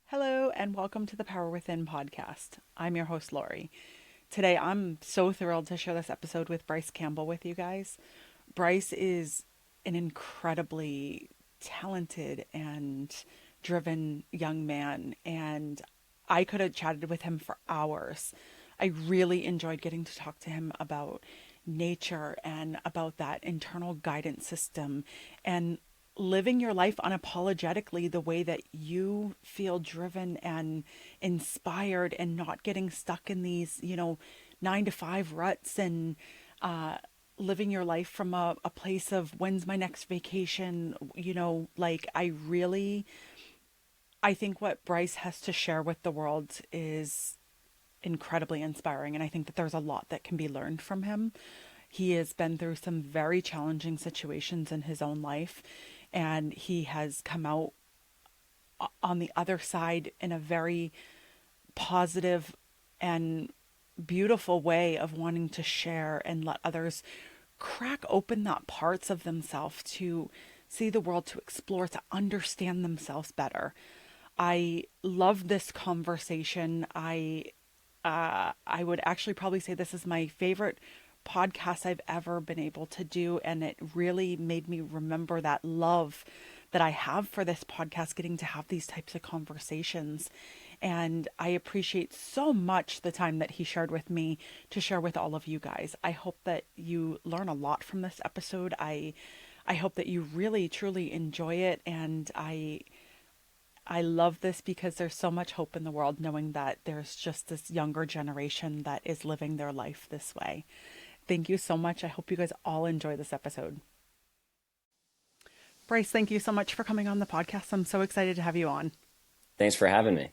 Hello, and welcome to the Power Within podcast. I'm your host, Laurie. Today, I'm so thrilled to share this episode with Bryce Campbell with you guys. Bryce is an incredibly talented and driven young man, and I could have chatted with him for hours. I really enjoyed getting to talk to him about nature and about that internal guidance system and living your life unapologetically the way that you feel driven and inspired and not getting stuck in these, 9 to 5 ruts and living your life from a place of when's my next vacation. I think what Bryce has to share with the world is incredibly inspiring. And I think that there's a lot that can be learned from him. He has been through some very challenging situations in his own life, and he has come out on the other side in a very positive and beautiful way of wanting to share and let others crack open that parts of themselves to see the world, to explore, to understand themselves better. I love this conversation. I would actually probably say this is my favorite podcast I've ever been able to do, and it really made me remember that love that I have for this podcast, getting to have these types of conversations. And I appreciate so much the time that he shared with me to share with all of you guys. I hope that you learn a lot from this episode. I hope that you really truly enjoy it, and I love this because there's so much hope in the world knowing that there's just this younger generation that is living their life this way. Thank you so much. I hope you guys all enjoy this episode. Bryce, thank you so much for coming on the podcast. I'm so excited to have you on. Thanks for having me.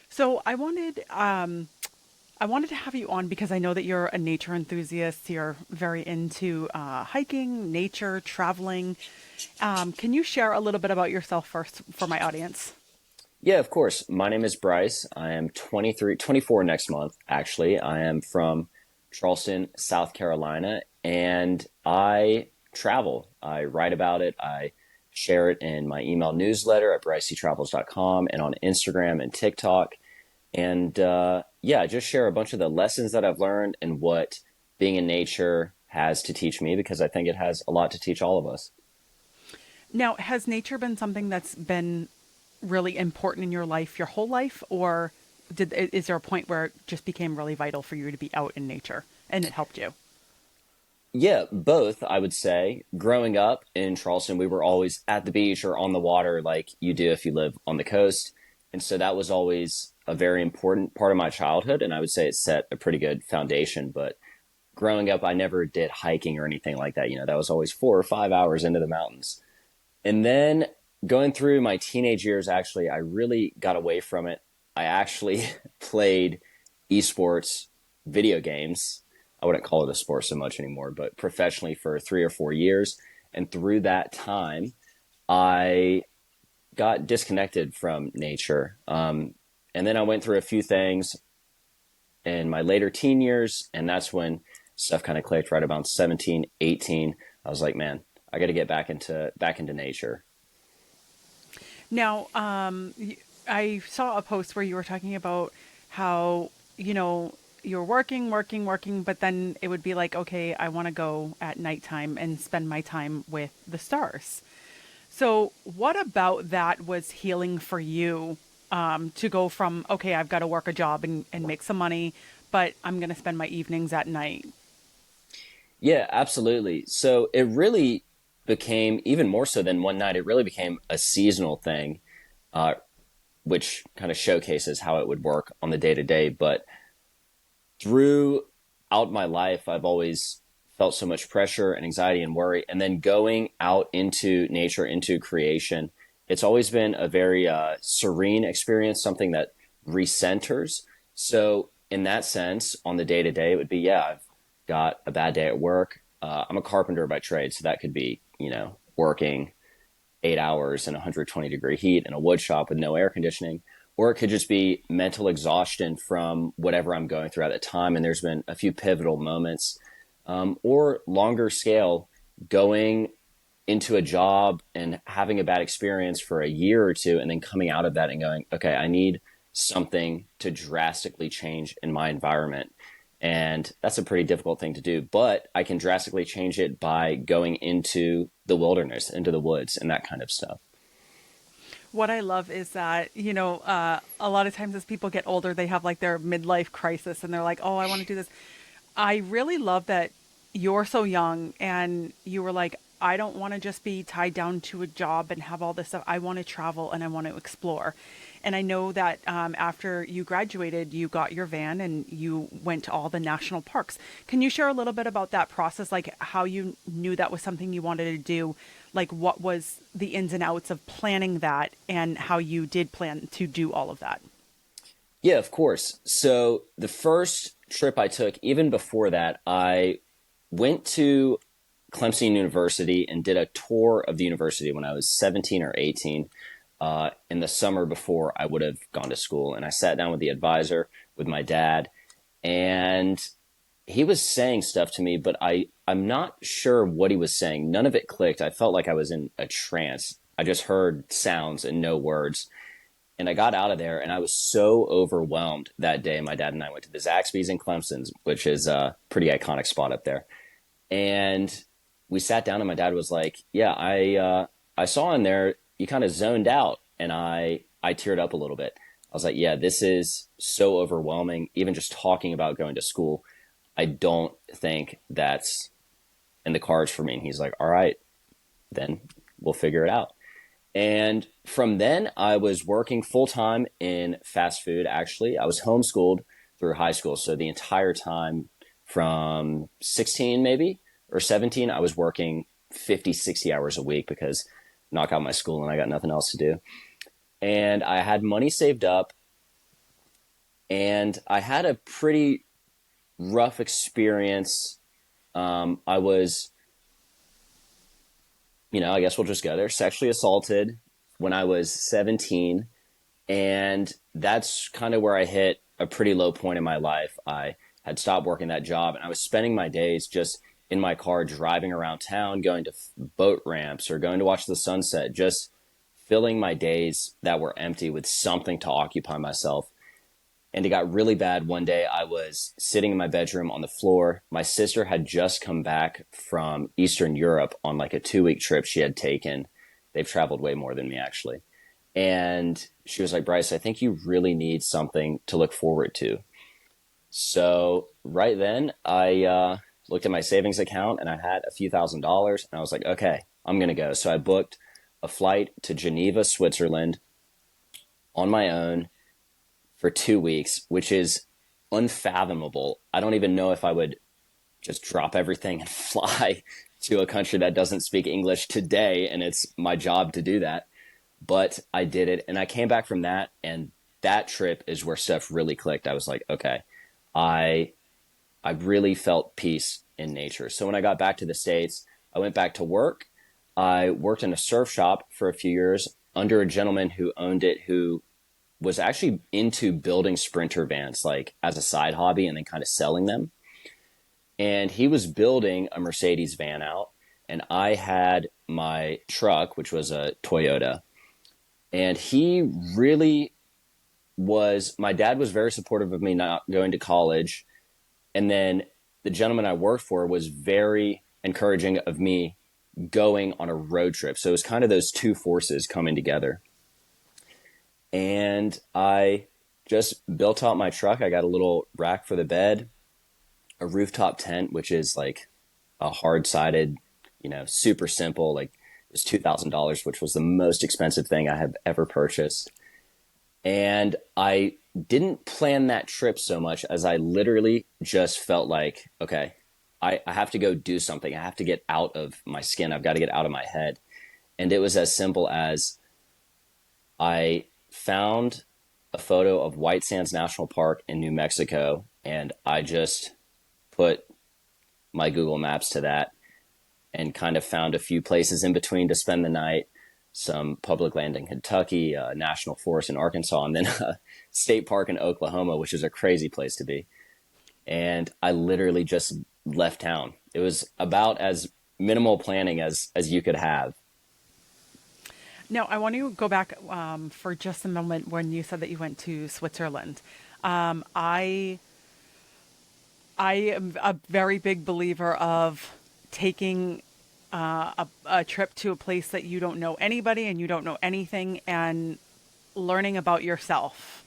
So I wanted to have you on because I know that you're a nature enthusiast. You're very into hiking, nature, traveling. Can you share a little bit about yourself first for my audience? Yeah, of course. My name is Bryce. I am 23, 24 next month, actually. I am from Charleston, South Carolina, and I travel. I write about it. I share it in my email newsletter at brycetravels.com and on Instagram and TikTok. And yeah, I just share a bunch of the lessons that I've learned and what being in nature has to teach me, because I think it has a lot to teach all of us. Now, has nature been something that's been really important in your life, your whole life, or is there a point where it just became really vital for you to be out in nature and it helped you? Yeah, both, I would say. Growing up in Charleston, we were always at the beach or on the water like you do if you live on the coast. And so that was always a very important part of my childhood. And I would say it set a pretty good foundation. But growing up, I never did hiking or anything like that. That was always 4 or 5 hours into the mountains. And then going through my teenage years, actually, I really got away from it. I actually played esports video games. I wouldn't call it a sport so much anymore, but professionally for 3 or 4 years. And through that time, I got disconnected from nature. And then I went through a few things in my later teen years, and that's when stuff kind of clicked right about 17, 18. I was like, man, I got to get back into nature. Now, I saw a post where you were talking about how, you're working, but then it would be like, okay, I want to go at nighttime and spend my time with the stars. So, what about that was healing for you, to go from, okay, I've got to work a job and make some money, but I'm going to spend my evenings at night? Yeah, absolutely. So it really became, even more so than one night, it really became a seasonal thing, uh, which kind of showcases how it would work on the day to day. But throughout my life, I've always felt so much pressure and anxiety and worry. And then going out into nature, into creation, it's always been a very serene experience, something that recenters. So, in that sense, on the day to day, it would be, yeah, I've got a bad day at work. I'm a carpenter by trade, so that could be, working 8 hours in 120-degree heat in a wood shop with no air conditioning. Or it could just be mental exhaustion from whatever I'm going through at the time. And there's been a few pivotal moments, or longer scale, going into a job and having a bad experience for a year or two and then coming out of that and going, okay, I need something to drastically change in my environment. And that's a pretty difficult thing to do, but I can drastically change it by going into the wilderness, into the woods, and that kind of stuff. What I love is that, a lot of times as people get older, they have like their midlife crisis and they're like, oh, I want to do this. I really love that you're so young and you were like, I don't want to just be tied down to a job and have all this stuff. I want to travel and I want to explore. And I know that after you graduated, you got your van and you went to all the national parks. Can you share a little bit about that process, like how you knew that was something you wanted to do? Like what was the ins and outs of planning that and how you did plan to do all of that? Yeah, of course. So the first trip I took, even before that, I went to Clemson University and did a tour of the university when I was 17 or 18 in the summer before I would have gone to school. And I sat down with the advisor, with my dad, and he was saying stuff to me, but I'm not sure what he was saying. None of it clicked. I felt like I was in a trance. I just heard sounds and no words. And I got out of there and I was so overwhelmed that day. My dad and I went to the Zaxby's in Clemson's, which is a pretty iconic spot up there. And we sat down and my dad was like, yeah, I saw in there, you kind of zoned out. And I teared up a little bit. I was like, yeah, this is so overwhelming. Even just talking about going to school, I don't think that's in the cards for me. And he's like, all right, then we'll figure it out. And from then, I was working full time in fast food. Actually, I was homeschooled through high school. So the entire time from 16, maybe, or 17, I was working 50, 60 hours a week because knock out my school and I got nothing else to do. And I had money saved up and I had a pretty rough experience. I was, I guess we'll just go there, sexually assaulted when I was 17. And that's kind of where I hit a pretty low point in my life. I had stopped working that job and I was spending my days just in my car driving around town, going to boat ramps or going to watch the sunset, just filling my days that were empty with something to occupy myself. And it got really bad one day. I was sitting in my bedroom on the floor. My sister had just come back from Eastern Europe on like a 2-week trip she had taken. They've traveled way more than me, actually. And she was like, Bryce, I think you really need something to look forward to. So right then, I looked at my savings account and I had a few $1,000s. And I was like, okay, I'm going to go. So I booked a flight to Geneva, Switzerland on my own for 2 weeks, which is unfathomable. I don't even know if I would just drop everything and fly to a country that doesn't speak English today. And it's my job to do that. But I did it. And I came back from that. And that trip is where stuff really clicked. I was like, okay, I really felt peace in nature. So when I got back to the States, I went back to work. I worked in a surf shop for a few years under a gentleman who owned it, who was actually into building Sprinter vans, like as a side hobby and then kind of selling them. And he was building a Mercedes van out. And I had my truck, which was a Toyota. And he really my dad was very supportive of me not going to college. And then the gentleman I worked for was very encouraging of me going on a road trip. So it was kind of those two forces coming together. And I just built out my truck. I got a little rack for the bed, a rooftop tent, which is like a hard-sided, super simple, like it was $2,000, which was the most expensive thing I have ever purchased. And I didn't plan that trip so much as I literally just felt like, okay, I have to go do something. I have to get out of my skin. I've got to get out of my head. And it was as simple as I found a photo of White Sands National Park in New Mexico, and I just put my Google Maps to that and kind of found a few places in between to spend the night, some public land in Kentucky, a national forest in Arkansas, and then a state park in Oklahoma, which is a crazy place to be. And I literally just left town. It was about as minimal planning as you could have. Now, I want to go back for just a moment when you said that you went to Switzerland. I am a very big believer of taking a trip to a place that you don't know anybody and you don't know anything and learning about yourself.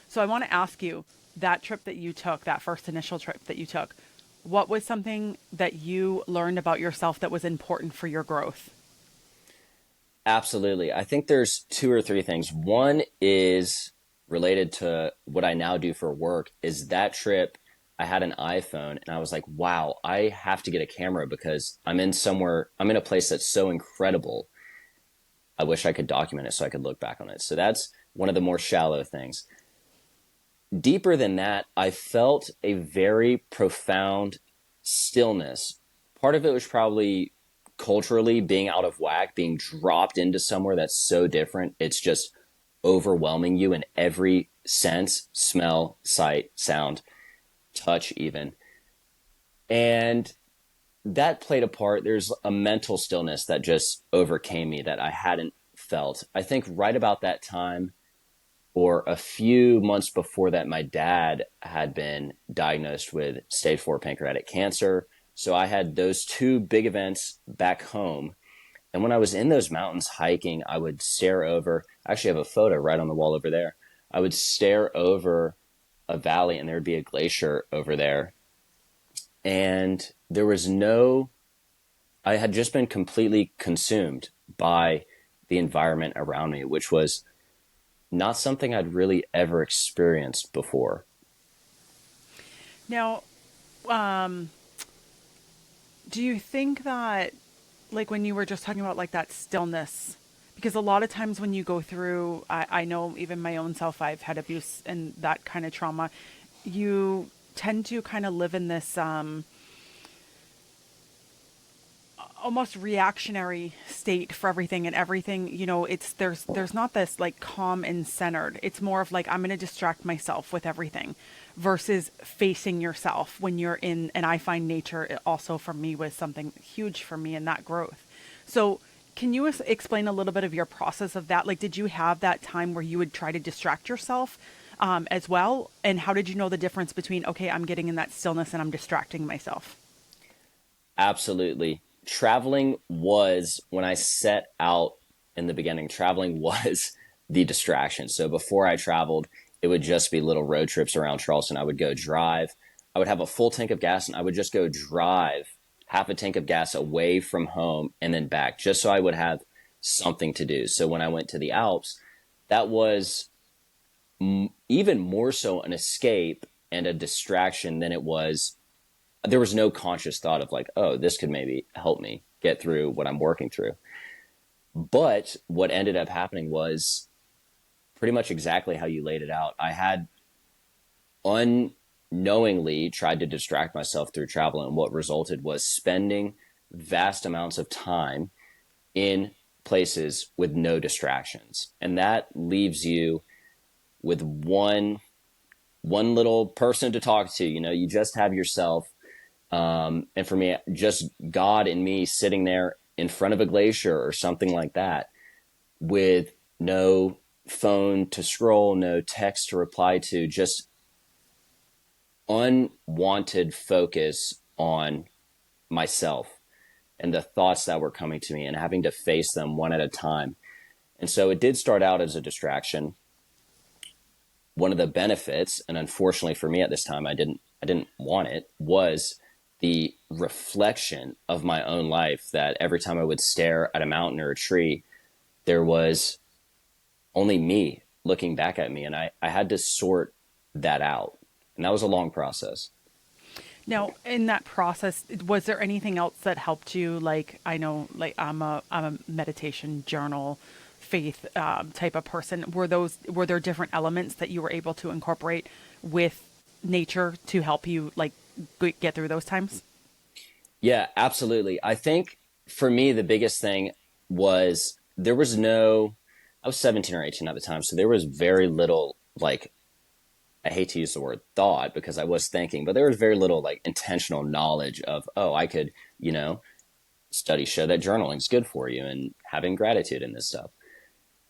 So I want to ask you that trip that you took, that first initial trip that you took, what was something that you learned about yourself that was important for your growth? Absolutely. I think there's two or three things. One is related to what I now do for work is that trip I had an iPhone and I was like, wow, I have to get a camera because I'm in a place that's so incredible. I wish I could document it so I could look back on it. So that's one of the more shallow things. Deeper than that, I felt a very profound stillness. Part of it was probably culturally being out of whack, being dropped into somewhere that's so different. It's just overwhelming you in every sense, smell, sight, sound, touch, even. And that played a part. There's a mental stillness that just overcame me that I hadn't felt. I think right about that time, or a few months before that, my dad had been diagnosed with stage 4 pancreatic cancer. So I had those two big events back home. And when I was in those mountains hiking, I would stare over, I actually have a photo right on the wall over there. I would stare over a valley and there would be a glacier over there. And there was I had just been completely consumed by the environment around me, which was not something I'd really ever experienced before. Now, um, do you think that, like when you were just talking about like that stillness, because a lot of times when you go through, I know even my own self, I've had abuse and that kind of trauma, you tend to kind of live in this almost reactionary state for everything and everything. It's there's not this like calm and centered. It's more of like I'm going to distract myself with everything versus facing yourself when you're in. And I find nature also for me was something huge for me in that growth. So can you explain a little bit of your process of that? Like, did you have that time where you would try to distract yourself as well? And how did you know the difference between, okay, I'm getting in that stillness and I'm distracting myself? Absolutely. Traveling was, when I set out in the beginning, traveling was the distraction. So before I traveled, it would just be little road trips around Charleston. I would go drive. I would have a full tank of gas and I would just go drive half a tank of gas away from home and then back just so I would have something to do. So when I went to the Alps, that was even more so an escape and a distraction than it was. There was no conscious thought of like, oh, this could maybe help me get through what I'm working through. But what ended up happening was pretty much exactly how you laid it out. I had unknowingly tried to distract myself through travel, and what resulted was spending vast amounts of time in places with no distractions. And that leaves you with one little person to talk to. You just have yourself. And for me, just God and me sitting there in front of a glacier or something like that with no phone to scroll, no text to reply to, just unwanted focus on myself and the thoughts that were coming to me and having to face them one at a time. And so it did start out as a distraction. One of the benefits, and unfortunately for me at this time, I didn't want it, was the reflection of my own life, that every time I would stare at a mountain or a tree, there was only me looking back at me. And I had to sort that out. And that was a long process. Now, in that process, was there anything else that helped you? Like, I know, like I'm a meditation journal, faith type of person. Were there different elements that you were able to incorporate with nature to help you like get through those times? Yeah, absolutely. I think for me, the biggest thing was there was no, I was 17 or 18 at the time. So there was very little, like, I hate to use the word thought because I was thinking, but there was very little like intentional knowledge of, oh, I could, you know, studies show that journaling is good for you and having gratitude in this stuff.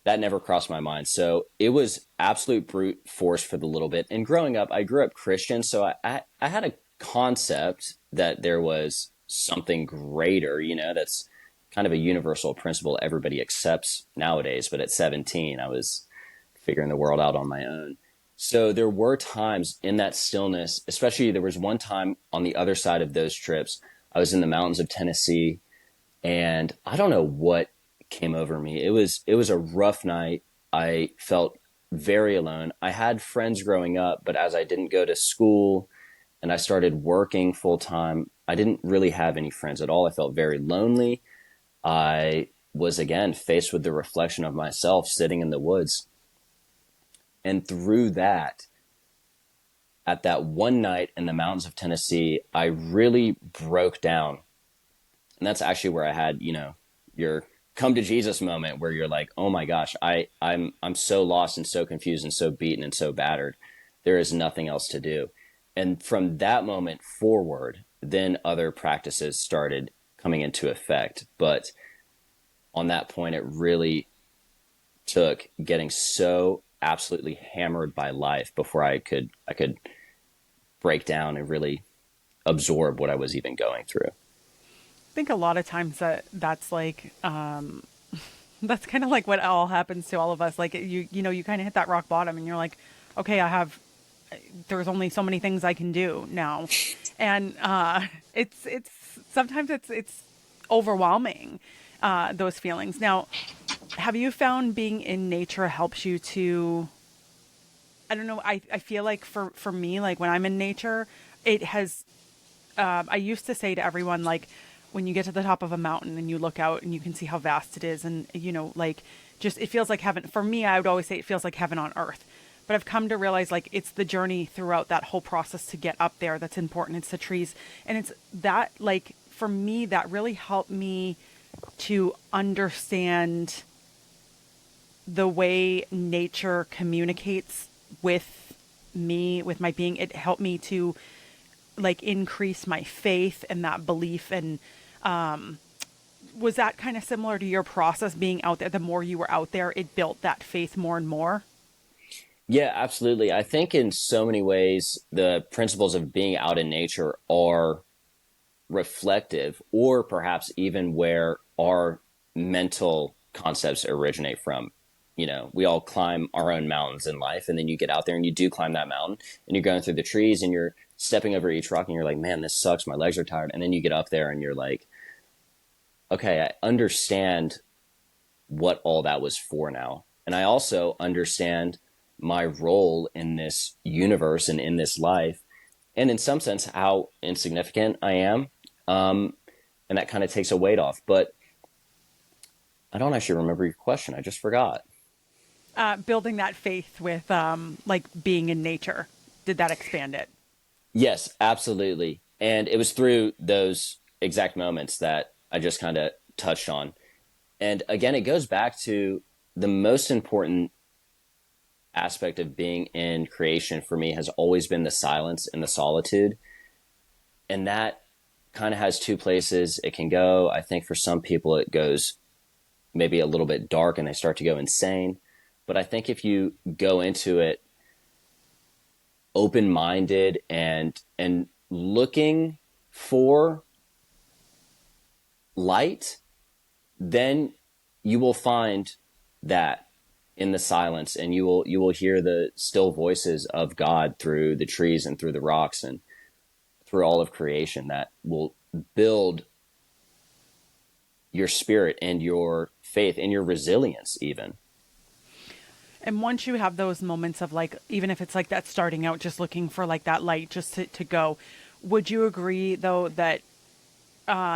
That never crossed my mind. So it was absolute brute force for the little bit. And growing up, I grew up Christian. So I had a concept that there was something greater, that's kind of a universal principle everybody accepts nowadays. But at 17, I was figuring the world out on my own. So there were times in that stillness, especially there was one time on the other side of those trips, I was in the mountains of Tennessee, and I don't know what came over me. It was a rough night. I felt very alone. I had friends growing up, but as I didn't go to school and I started working full time, I didn't really have any friends at all. I felt very lonely. I was again faced with the reflection of myself sitting in the woods. And through that, at that one night in the mountains of Tennessee, I really broke down. And that's actually where I had, your come to Jesus moment where you're like, oh my gosh, I'm so lost and so confused and so beaten and so battered. There is nothing else to do. And from that moment forward, then other practices started coming into effect. But on that point, it really took getting so absolutely hammered by life before I could break down and really absorb what I was even going through. I think a lot of times that's like that's kind of like what all happens to all of us. Like you kind of hit that rock bottom, and you're like, okay, there's only so many things I can do now, and it's sometimes it's overwhelming, those feelings. Now, have you found being in nature helps you to? I don't know. I feel like for me, like when I'm in nature, it has. I used to say to everyone, like, when you get to the top of a mountain and you look out and you can see how vast it is, and like, just it feels like heaven. For me, I would always say it feels like heaven on earth. But I've come to realize, like, it's the journey throughout that whole process to get up there that's important. It's the trees, and it's that, like, for me, that really helped me to understand the way nature communicates with me, with my being. It helped me to, like, increase my faith and that belief. And was that kind of similar to your process being out there? The more you were out there, it built that faith more and more. Yeah, absolutely. I think in so many ways, the principles of being out in nature are reflective, or perhaps even where our mental concepts originate from. We all climb our own mountains in life, and then you get out there and you do climb that mountain, and you're going through the trees and you're stepping over each rock and you're like, man, this sucks. My legs are tired. And then you get up there and you're like, okay, I understand what all that was for now. And I also understand my role in this universe and in this life, and in some sense, how insignificant I am. And that kind of takes a weight off. But I don't actually remember your question. I just forgot. Building that faith with, like, being in nature, did that expand it? Yes, absolutely. And it was through those exact moments that I just kind of touched on. And again, it goes back to the most important aspect of being in creation for me has always been the silence and the solitude. And that kind of has two places it can go. I think for some people, it goes maybe a little bit dark and they start to go insane. But I think if you go into it open-minded and looking for light, then you will find that in the silence, and you will hear the still voices of God through the trees and through the rocks and through all of creation that will build your spirit and your faith and your resilience even. And once you have those moments of, like, even if it's like that starting out, just looking for like that light just to go, would you agree though that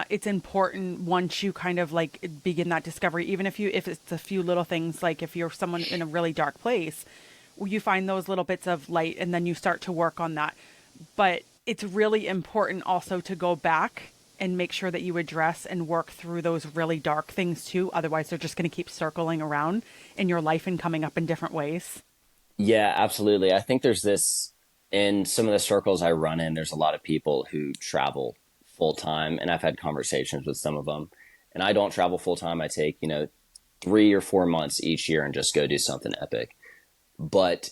it's important once you kind of like begin that discovery, even if it's a few little things, like if you're someone in a really dark place, you find those little bits of light and then you start to work on that. But it's really important also to go back and make sure that you address and work through those really dark things too. Otherwise, they're just going to keep circling around in your life and coming up in different ways. Yeah, absolutely. I think there's this in some of the circles I run in, there's a lot of people who travel full time, and I've had conversations with some of them. And I don't travel full time. I take, 3 or 4 months each year and just go do something epic. But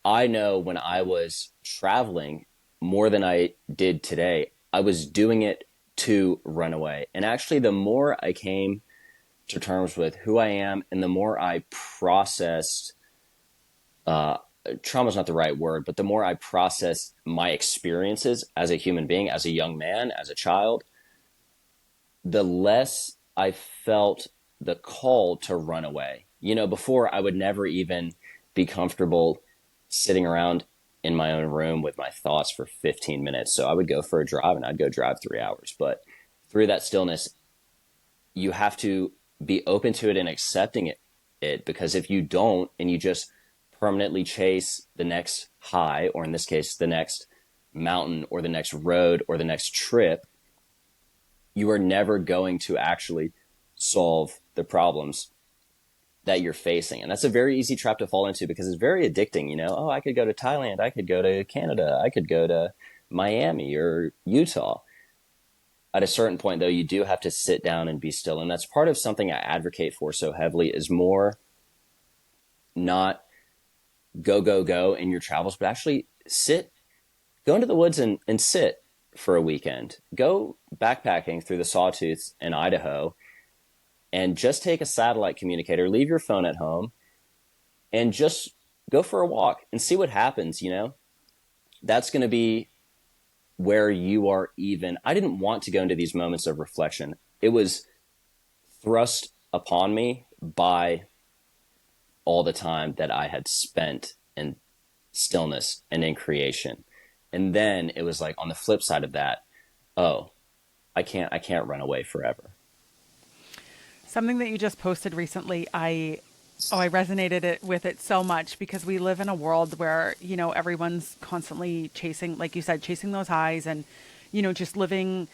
I know when I was traveling more than I did today, I was doing it to run away. And actually, the more I came to terms with who I am and the more I processed, uh, trauma is not the right word, but the more I processed my experiences as a human being, as a young man, as a child, the less I felt the call to run away. Before I would never even be comfortable sitting around in my own room with my thoughts for 15 minutes. So I would go for a drive and I'd go drive 3 hours. But through that stillness, you have to be open to it and accepting it because if you don't and you just permanently chase the next high, or in this case, the next mountain or the next road or the next trip, you are never going to actually solve the problems that you're facing. And that's a very easy trap to fall into because it's very addicting. Oh, I could go to Thailand, I could go to Canada, I could go to Miami or Utah. At a certain point, though, you do have to sit down and be still. And that's part of something I advocate for so heavily is more not go, go, go in your travels, but actually go into the woods and sit for a weekend. Go backpacking through the sawtooths in Idaho and just take a satellite communicator, leave your phone at home, and just go for a walk and see what happens. That's going to be where you are even. I didn't want to go into these moments of reflection. It was thrust upon me by all the time that I had spent in stillness and in creation. And then it was like on the flip side of that, oh, I can't run away forever. Something that you just posted recently, I resonated with it so much because we live in a world where, everyone's constantly chasing, like you said, chasing those highs and, just living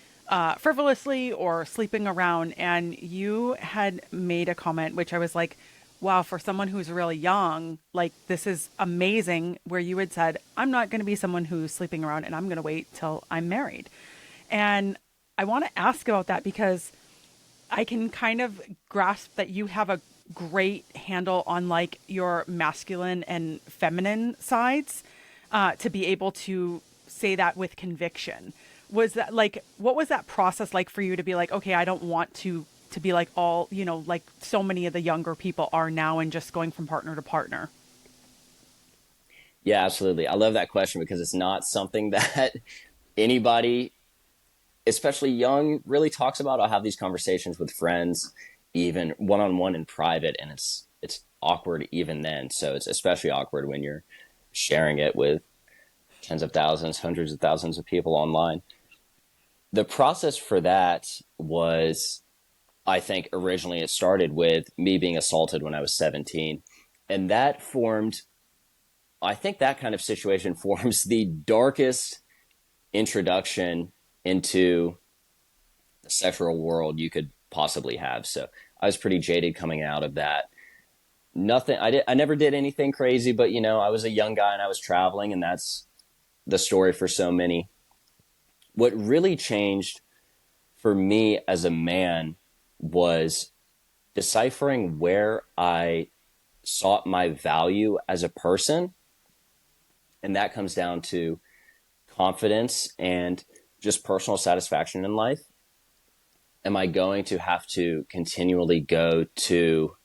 frivolously or sleeping around. And you had made a comment, which I was like, wow, for someone who's really young, like this is amazing, where you had said, I'm not going to be someone who's sleeping around and I'm going to wait till I'm married. And I want to ask about that because I can kind of grasp that you have a great handle on like your masculine and feminine sides to be able to say that with conviction. Was that like, what was that process like for you to be like, okay, I don't want to be like all, like so many of the younger people are now and just going from partner to partner? Yeah, absolutely. I love that question because it's not something that anybody, especially young, really talks about. I'll have these conversations with friends, even one on one in private, and it's awkward even then. So it's especially awkward when you're sharing it with tens of thousands, hundreds of thousands of people online. The process for that was, I think originally it started with me being assaulted when I was 17. And that formed, I think that kind of situation forms the darkest introduction into the sexual world you could possibly have. So I was pretty jaded coming out of that. Nothing, I never did anything crazy, but I was a young guy and I was traveling, and that's the story for so many. What really changed for me as a man was deciphering where I sought my value as a person. And that comes down to confidence and just personal satisfaction in life. Am I going to have to continually go to,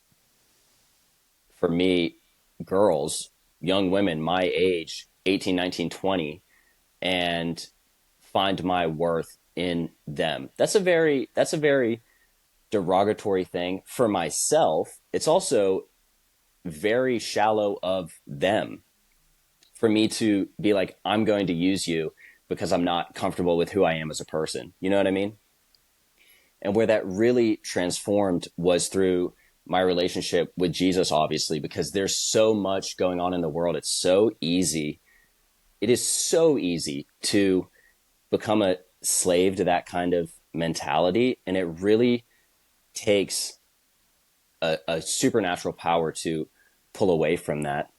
for me, girls, young women my age, 18, 19, 20, and find my worth in them? That's a very derogatory thing for myself. It's also very shallow of them for me to be like, I'm going to use you because I'm not comfortable with who I am as a person. You know what I mean? And where that really transformed was through my relationship with Jesus, obviously, because there's so much going on in the world. It's so easy. It is so easy to become a slave to that kind of mentality. And it really takes a supernatural power to pull away from that.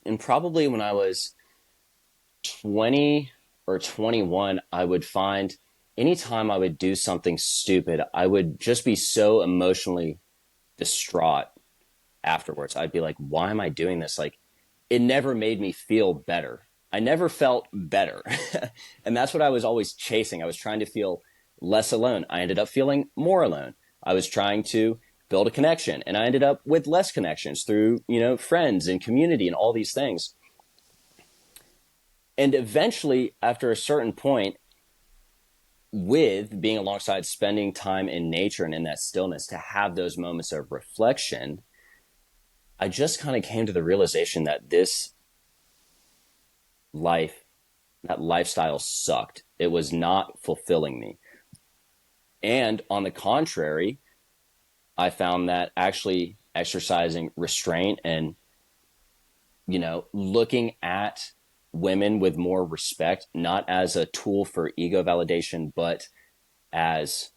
And probably when I was 20 or 21, I would find anytime I would do something stupid, I would just be so emotionally distraught afterwards. I'd be like, why am I doing this? Like, it never made me feel better. I never felt better. And that's what I was always chasing. I was trying to feel less alone. I ended up feeling more alone. I was trying to build a connection, and I ended up with less connections through, friends and community and all these things. And eventually, after a certain point, with being alongside, spending time in nature and in that stillness, to have those moments of reflection, I just kind of came to the realization that this life, that lifestyle sucked. It was not fulfilling me. And on the contrary, I found that actually exercising restraint and, looking at women with more respect, not as a tool for ego validation, but as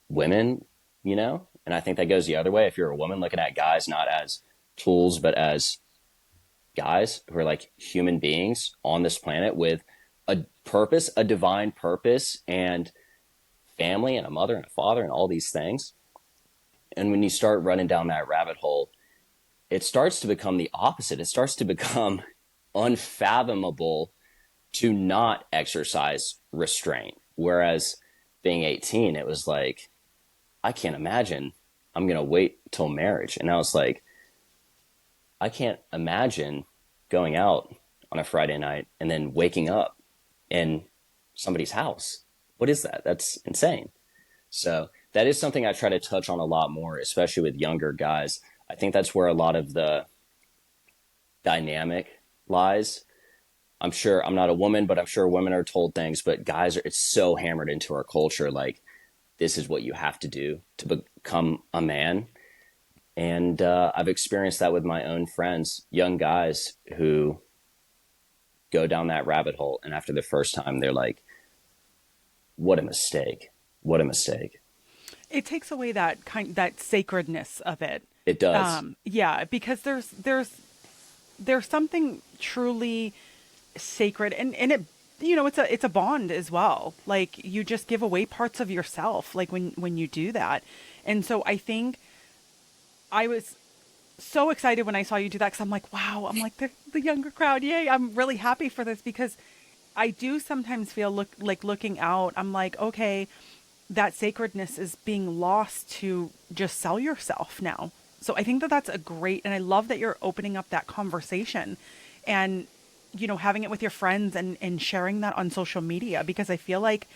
women, and I think that goes the other way. If you're a woman, looking at guys not as tools, but as guys who are like human beings on this planet with a purpose, a divine purpose, and family, and a mother and a father, and all these things. And when you start running down that rabbit hole, it starts to become the opposite. It starts to become unfathomable to not exercise restraint. Whereas being 18, it was like, I can't imagine I'm going to wait till marriage. And I was like, I can't imagine going out on a Friday night and then waking up in somebody's house. What is that? That's insane. So that is something I try to touch on a lot more, especially with younger guys. I think that's where a lot of the dynamic lies. I'm sure I'm not a woman, but I'm sure women are told things, but guys are, it's so hammered into our culture. Like, this is what you have to do to become a man. And I've experienced that with my own friends, young guys who go down that rabbit hole. And after the first time, they're like, what a mistake. What a mistake. It takes away that sacredness of it. It does. Yeah, because there's something truly sacred, and it, it's a bond as well. Like, you just give away parts of yourself, like when you do that. And so I think I was so excited when I saw you do that, because I'm like, wow, I'm like the younger crowd, yay! I'm really happy for this, because I do sometimes feel looking out, I'm like, okay, that sacredness is being lost to just sell yourself now. So I think that that's a great, and I love that you're opening up that conversation, and having it with your friends, and sharing that on social media, because I feel like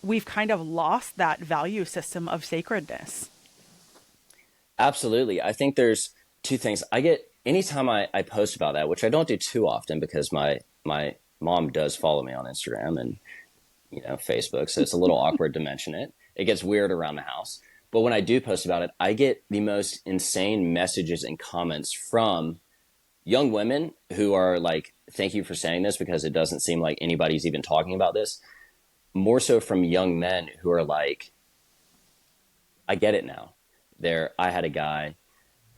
we've kind of lost that value system of sacredness. Absolutely. I think there's two things. I get anytime I post about that, which I don't do too often because my mom does follow me on Instagram and Facebook, so it's a little awkward to mention it. It gets weird around the house. But when I do post about it, I get the most insane messages and comments from young women who are like, thank you for saying this, because it doesn't seem like anybody's even talking about this. More so from young men who are like, I get it now. I had a guy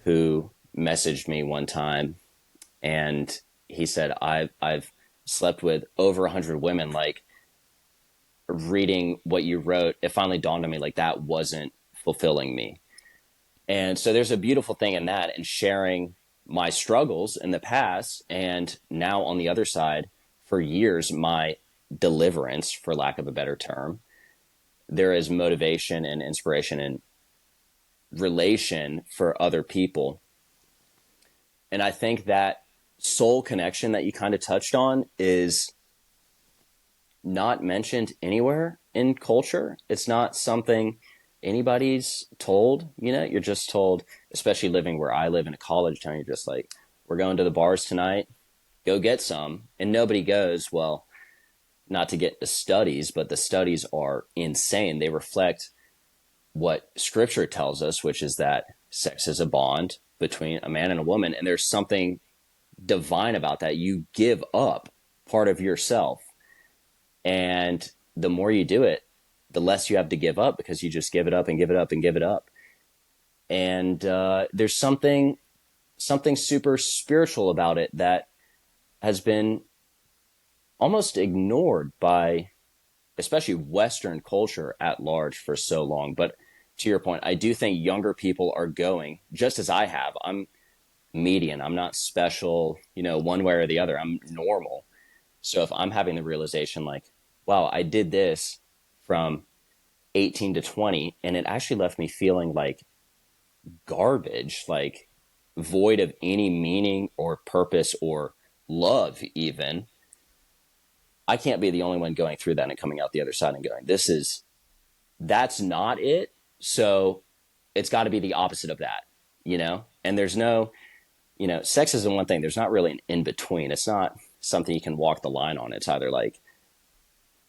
who messaged me one time, and he said, I've slept with over 100 women. Like, reading what you wrote, it finally dawned on me, like, that wasn't fulfilling me. And so there's a beautiful thing in that, and sharing my struggles in the past, and now on the other side, for years, my deliverance, for lack of a better term. There is motivation and inspiration and relation for other people. And I think that soul connection that you kind of touched on is not mentioned anywhere in culture. It's not something anybody's told. You're just told, especially living where I live in a college town, you're just like, we're going to the bars tonight, go get some. And nobody goes, well, not to get the studies, but the studies are insane. They reflect what scripture tells us, which is that sex is a bond between a man and a woman. And there's something divine about that. You give up part of yourself. And the more you do it, the less you have to give up, because you just give it up and give it up and give it up. And there's something super spiritual about it that has been almost ignored by especially Western culture at large for so long. But to your point, I do think younger people are going just as I have. I'm median. I'm not special, one way or the other. I'm normal. So if I'm having the realization like, wow, I did this from 18 to 20 and it actually left me feeling like garbage, like void of any meaning or purpose or love even, I can't be the only one going through that and coming out the other side and going, that's not it. So it's got to be the opposite of that. And there's no, sex isn't one thing. There's not really an in between. It's not something you can walk the line on. It's either like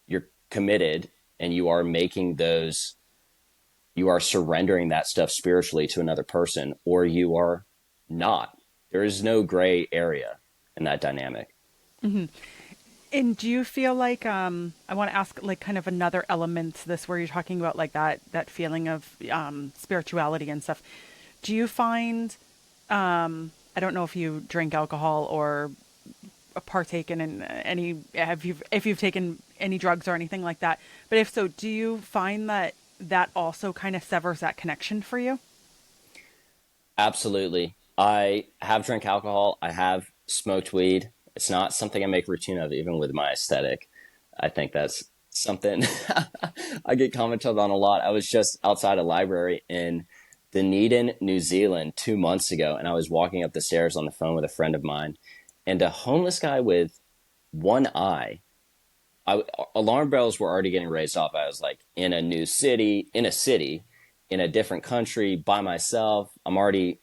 you're committed and you are surrendering that stuff spiritually to another person, or you are not. There is no gray area in that dynamic. And do you feel like I want to ask like kind of another element to this where you're talking about like that feeling of spirituality and stuff. Do you find I don't know if you drink alcohol or partake in any if you've taken any drugs or anything like that, but if so, do you find that that also kind of severs that connection for you? Absolutely. I have drank alcohol. I have smoked weed. It's not something I make a routine of, even with my aesthetic. I think that's something I get commented on a lot. I was just outside a library in Dunedin, New Zealand 2 months ago, and I was walking up the stairs on the phone with a friend of mine, and a homeless guy with one eye. Alarm bells were already getting raised off. I was like in a new city, in a different country, by myself. I'm already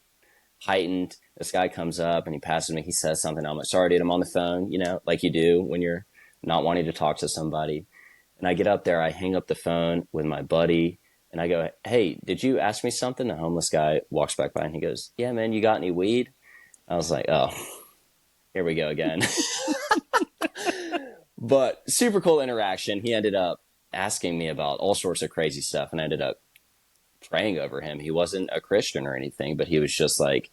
heightened. This guy comes up and he passes me. He says something. I'm like, sorry, dude, I'm on the phone, like you do when you're not wanting to talk to somebody. And I get up there, I hang up the phone with my buddy, and I go, hey, did you ask me something? The homeless guy walks back by and he goes, yeah, man, you got any weed? I was like, oh, here we go again. But super cool interaction. He ended up asking me about all sorts of crazy stuff, and I ended up praying over him. He wasn't a Christian or anything, but he was just like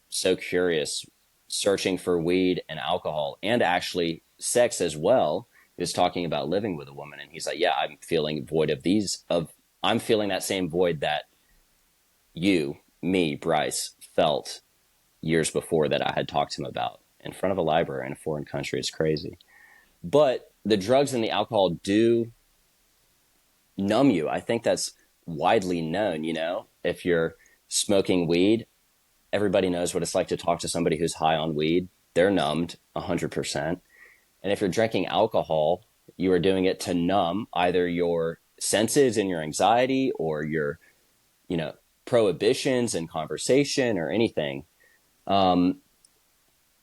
so curious, searching for weed and alcohol and actually sex as well. He was talking about living with a woman, and he's like, yeah, I'm feeling that same void that Bryce, felt years before that I had talked to him about in front of a library in a foreign country. It's crazy. But the drugs and the alcohol do numb you. I think that's widely known, if you're smoking weed, everybody knows what it's like to talk to somebody who's high on weed. They're numbed 100%. And if you're drinking alcohol, you are doing it to numb either your senses and your anxiety or your, prohibitions and conversation or anything. In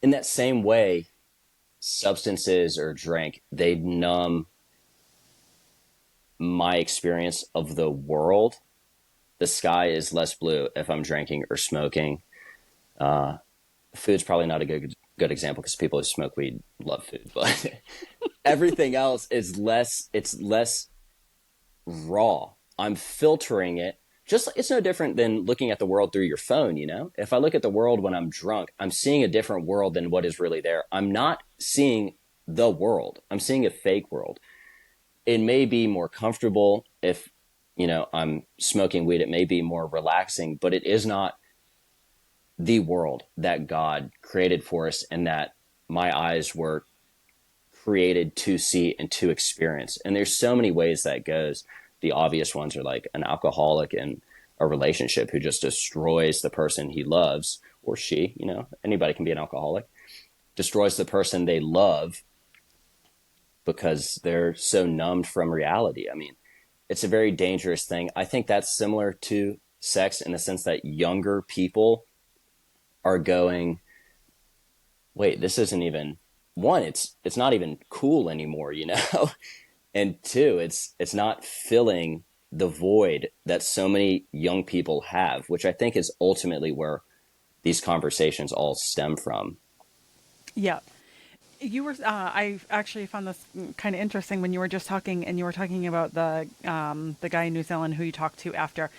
that same way, substances or drink, they numb my experience of the world. The sky is less blue if I'm drinking or smoking. Food's probably not a good example because people who smoke weed love food, but everything else is less. It's less raw. I'm filtering it. Just it's no different than looking at the world through your phone. If I look at the world when I'm drunk, I'm seeing a different world than what is really there. I'm not seeing the world. I'm seeing a fake world. It may be more comfortable if I'm smoking weed. It may be more relaxing, but it is not the world that God created for us and that my eyes were created to see and to experience. And there's so many ways that goes. The obvious ones are like an alcoholic in a relationship who just destroys the person he loves, or she, anybody can be an alcoholic, destroys the person they love because they're so numbed from reality. I mean, it's a very dangerous thing. I think that's similar to sex in the sense that younger people are going, wait, this isn't even one, it's not even cool anymore, And two, it's not filling the void that so many young people have, which I think is ultimately where these conversations all stem from. Yeah. You were, I actually found this kind of interesting when you were just talking and you were talking about the guy in New Zealand who you talked to after.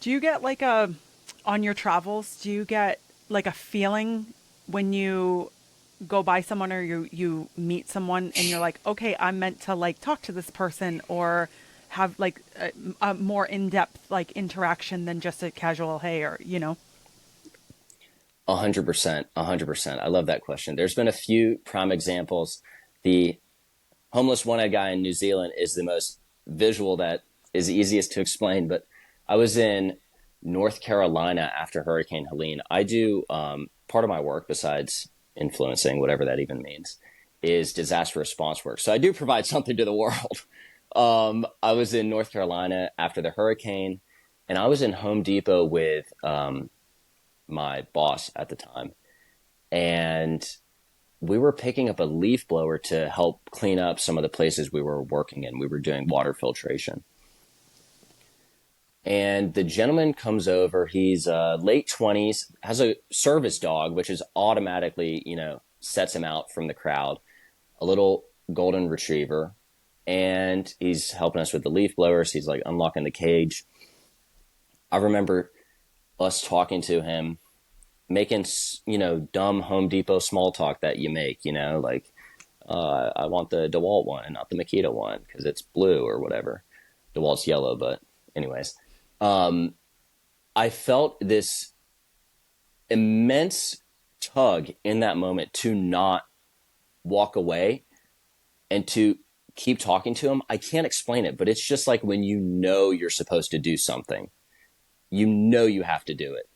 Do you get like on your travels, do you get like a feeling when you go by someone, or you meet someone and you're like, okay, I'm meant to like talk to this person or have like a more in-depth like interaction than just a casual hey, or you know. 100%, 100%. I love that question. There's been a few prime examples. The homeless one-eyed guy in New Zealand is the most visual, that is easiest to explain. But I was in North Carolina after Hurricane Helene. I do part of my work, besides influencing, whatever that even means, is disaster response work. So I do provide something to the world. I was in North Carolina after the hurricane, and I was in Home Depot with my boss at the time, and we were picking up a leaf blower to help clean up some of the places we were working in. We were doing water filtration. And the gentleman comes over. He's late 20s, has a service dog, which is automatically, sets him out from the crowd, a little golden retriever. And he's helping us with the leaf blowers. He's like unlocking the cage. I remember us talking to him, making, dumb Home Depot small talk that you make, like, I want the DeWalt one and not the Makita one because it's blue or whatever. DeWalt's yellow, but anyways. I felt this immense tug in that moment to not walk away and to keep talking to him. I can't explain it, but it's just like when you're supposed to do something, you have to do it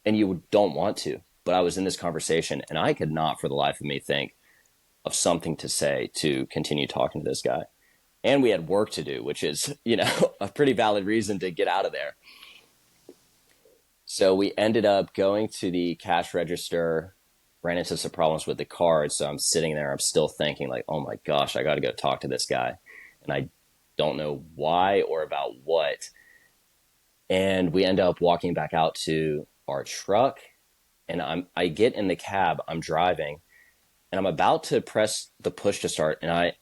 and you don't want to. But I was in this conversation and I could not for the life of me think of something to say to continue talking to this guy. And we had work to do, which is, a pretty valid reason to get out of there. So we ended up going to the cash register, ran into some problems with the card. So I'm sitting there, I'm still thinking like, oh my gosh, I got to go talk to this guy. And I don't know why or about what. And we end up walking back out to our truck, and I get in the cab, I'm driving, and I'm about to press the push to start, and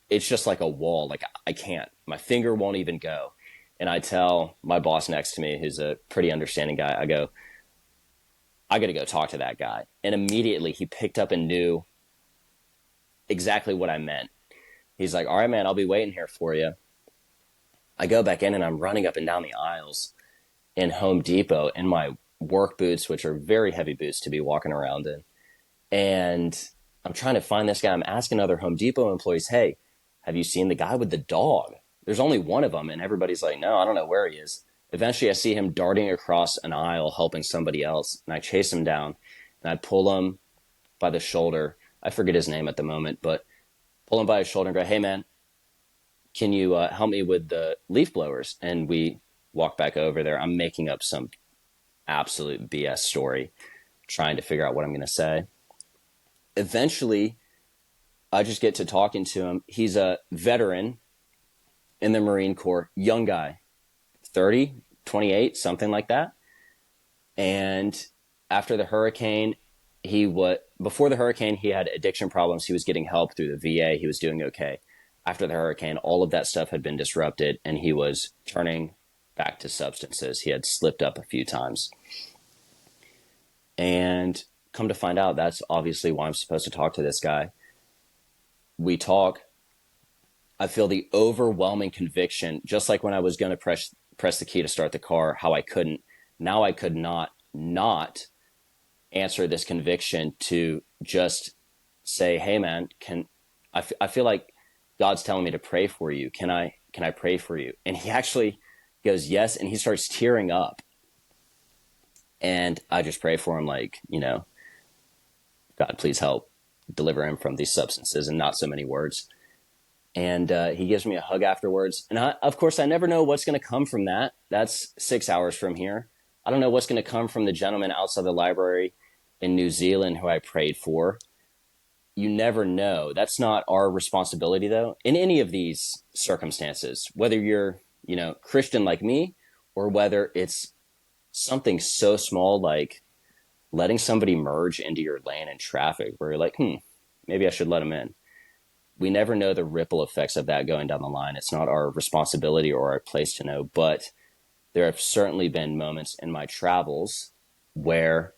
it's just like a wall. Like I can't, my finger won't even go. And I tell my boss next to me, who's a pretty understanding guy, I go, I got to go talk to that guy. And immediately he picked up and knew exactly what I meant. He's like, all right, man, I'll be waiting here for you. I go back in and I'm running up and down the aisles in Home Depot in my work boots, which are very heavy boots to be walking around in. And I'm trying to find this guy. I'm asking other Home Depot employees, hey, have you seen the guy with the dog? There's only one of them. And everybody's like, no, I don't know where he is. Eventually I see him darting across an aisle helping somebody else. And I chase him down and I pull him by the shoulder. I forget his name at the moment, but pull him by his shoulder and go, hey man, can you help me with the leaf blowers? And we walk back over there. I'm making up some absolute BS story, trying to figure out what I'm going to say. Eventually, I just get to talking to him. He's a veteran in the Marine Corps, young guy, 30, 28, something like that. And after the hurricane, before the hurricane, he had addiction problems. He was getting help through the VA. He was doing okay. After the hurricane, all of that stuff had been disrupted and he was turning back to substances. He had slipped up a few times. And come to find out, that's obviously why I'm supposed to talk to this guy. We talk. I feel the overwhelming conviction, just like when I was going to press the key to start the car, how I couldn't. Now I could not answer this conviction to just say, hey man, I feel like God's telling me to pray for you. Can I pray for you? And he actually goes, yes. And he starts tearing up. And I just pray for him like, God, please help deliver him from these substances, and not so many words. And he gives me a hug afterwards. And of course, I never know what's going to come from that. That's 6 hours from here. I don't know what's going to come from the gentleman outside the library in New Zealand who I prayed for. You never know. That's not our responsibility, though, in any of these circumstances, whether you're, Christian like me, or whether it's something so small like letting somebody merge into your lane in traffic where you're like, maybe I should let them in. We never know the ripple effects of that going down the line. It's not our responsibility or our place to know, but there have certainly been moments in my travels where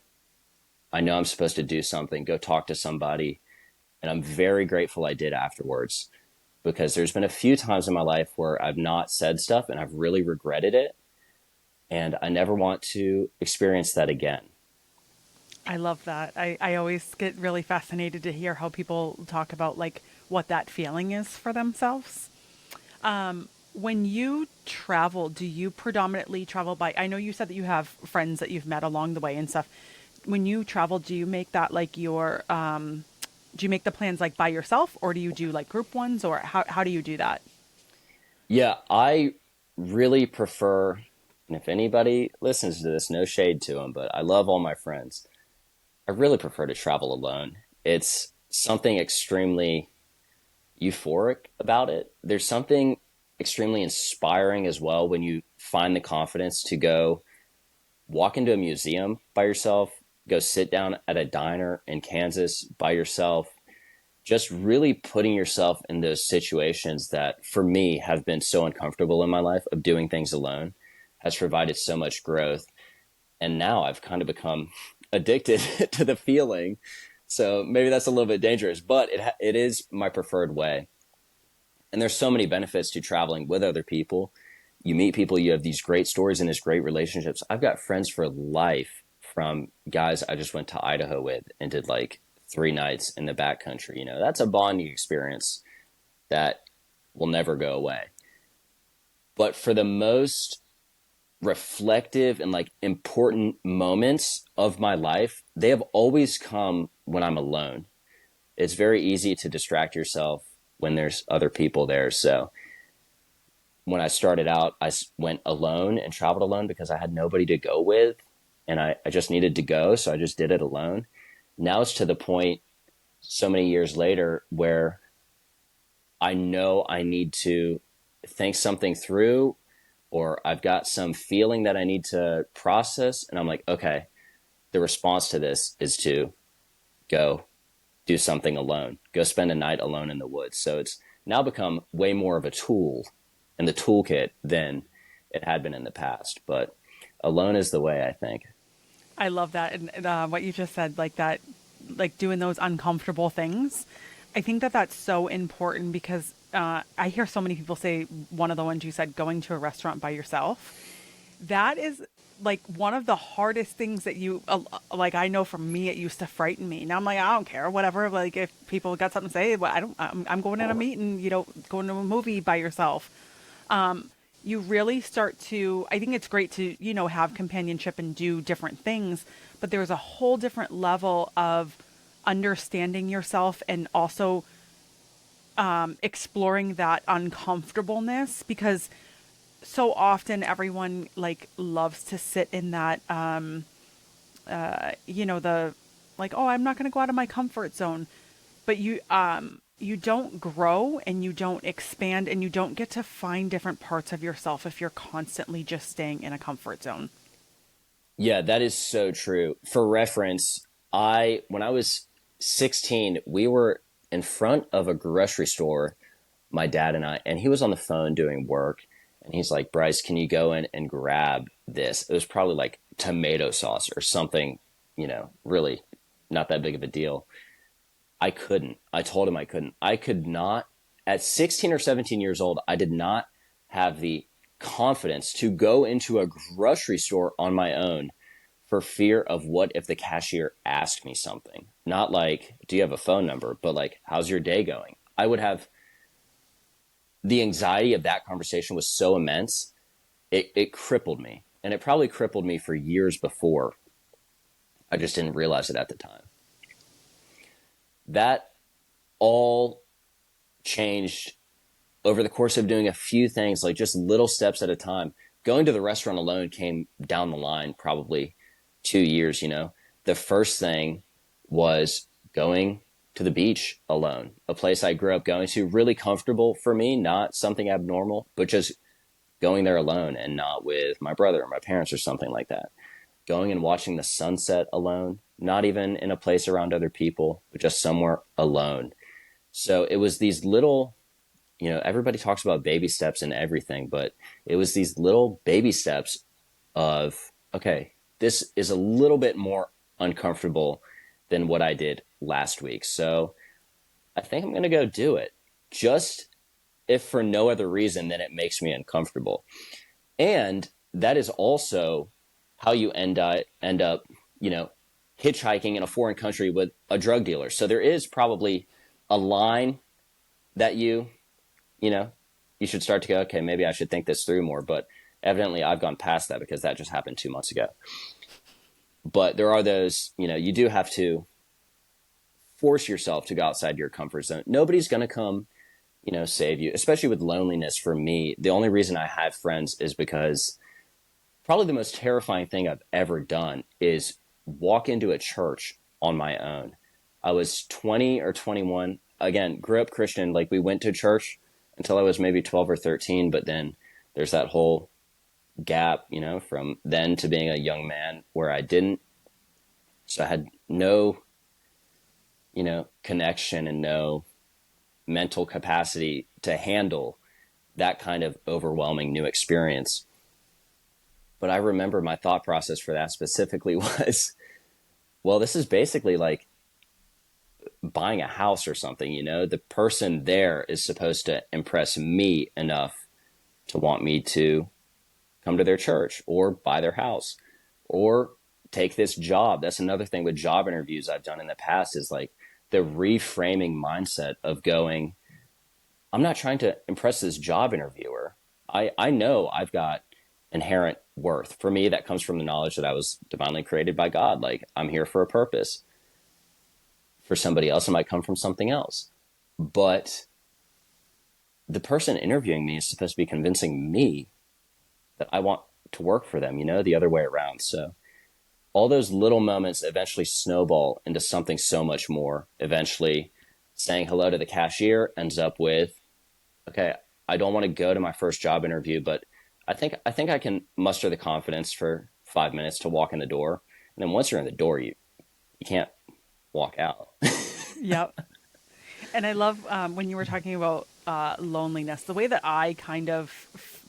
I know I'm supposed to do something, go talk to somebody. And I'm very grateful I did afterwards, because there's been a few times in my life where I've not said stuff and I've really regretted it. And I never want to experience that again. I love that. I always get really fascinated to hear how people talk about like what that feeling is for themselves. When you travel, do you predominantly travel by, I know you said that you have friends that you've met along the way and stuff. When you travel, do you make that like your, do you make the plans like by yourself or do you do like group ones or how do you do that? Yeah, I really prefer, and if anybody listens to this, no shade to them, but I love all my friends. I really prefer to travel alone. It's something extremely euphoric about it. There's something extremely inspiring as well when you find the confidence to go walk into a museum by yourself, go sit down at a diner in Kansas by yourself, just really putting yourself in those situations that for me have been so uncomfortable in my life of doing things alone has provided so much growth. And now I've kind of become addicted to the feeling. So maybe that's a little bit dangerous, but it is my preferred way. And there's so many benefits to traveling with other people. You meet people, you have these great stories and these great relationships. I've got friends for life from guys I just went to Idaho with and did like 3 nights in the backcountry. You know, that's a bonding experience that will never go away. But for the most reflective and like important moments of my life, they have always come when I'm alone. It's very easy to distract yourself when there's other people there. So when I started out, I went alone and traveled alone because I had nobody to go with and I just needed to go. So I just did it alone. Now it's to the point so many years later where I know I need to think something through or I've got some feeling that I need to process. And I'm like, okay, the response to this is to go do something alone, go spend a night alone in the woods. So it's now become way more of a tool in the toolkit than it had been in the past. But alone is the way, I think. I love that. And what you just said, like that, like doing those uncomfortable things. I think that that's so important because I hear so many people say one of the ones you said, going to a restaurant by yourself. That is like one of the hardest things that you like. I know for me, it used to frighten me. Now I'm like, I don't care, whatever. Like if people got something to say, well, I don't. I'm going in a meeting. You know, going to a movie by yourself. You really start to, I think it's great to, you know, have companionship and do different things, but there's a whole different level of understanding yourself and also exploring that uncomfortableness because so often everyone like loves to sit in that you know, the like, oh, I'm not going to go out of my comfort zone, but you don't grow and you don't expand and you don't get to find different parts of yourself if you're constantly just staying in a comfort zone. Yeah, that is so true. For reference, when I was 16, we were in front of a grocery store, my dad and I, and he was on the phone doing work. And he's like, Bryce, can you go in and grab this? It was probably like tomato sauce or something, really not that big of a deal. I couldn't. I told him I couldn't. I could not. At 16 or 17 years old, I did not have the confidence to go into a grocery store on my own for fear of what if the cashier asked me something. Not like, do you have a phone number? But like, how's your day going? I would have the anxiety of that conversation was so immense, it crippled me. And it probably crippled me for years before. I just didn't realize it at the time. That all changed over the course of doing a few things, like just little steps at a time. Going to the restaurant alone came down the line probably 2 years. The first thing was going to the beach alone, a place I grew up going to, really comfortable for me, not something abnormal, but just going there alone and not with my brother or my parents or something like that. Going and watching the sunset alone, not even in a place around other people, but just somewhere alone. So it was these little, everybody talks about baby steps and everything, but it was these little baby steps of, okay, this is a little bit more uncomfortable than what I did last week. So I think I'm going to go do it, just if for no other reason than it makes me uncomfortable. And that is also how you end up, you know, hitchhiking in a foreign country with a drug dealer. So there is probably a line that you know, you should start to go, okay, maybe I should think this through more. But evidently I've gone past that because that just happened 2 months ago. But there are those, you do have to force yourself to go outside your comfort zone. Nobody's going to come, save you, especially with loneliness. For me, the only reason I have friends is because probably the most terrifying thing I've ever done is walk into a church on my own. I was 20 or 21. Again, grew up Christian. Like, we went to church until I was maybe 12 or 13. But then there's that whole gap, from then to being a young man where I didn't. So I had no, connection and no mental capacity to handle that kind of overwhelming new experience. But I remember my thought process for that specifically was, well, this is basically like buying a house or something, the person there is supposed to impress me enough to want me to come to their church or buy their house or take this job. That's another thing with job interviews I've done in the past, is like the reframing mindset of going, I'm not trying to impress this job interviewer. I know I've got inherent worth. For me, that comes from the knowledge that I was divinely created by God. Like, I'm here for a purpose. For somebody else, it might come from something else. But the person interviewing me is supposed to be convincing me that I want to work for them, the other way around. So all those little moments eventually snowball into something so much more. Eventually, saying hello to the cashier ends up with, okay, I don't want to go to my first job interview, but I think I can muster the confidence for 5 minutes to walk in the door. And then once you're in the door, you can't walk out. Yep. And I love when you were talking about loneliness, the way that I kind of,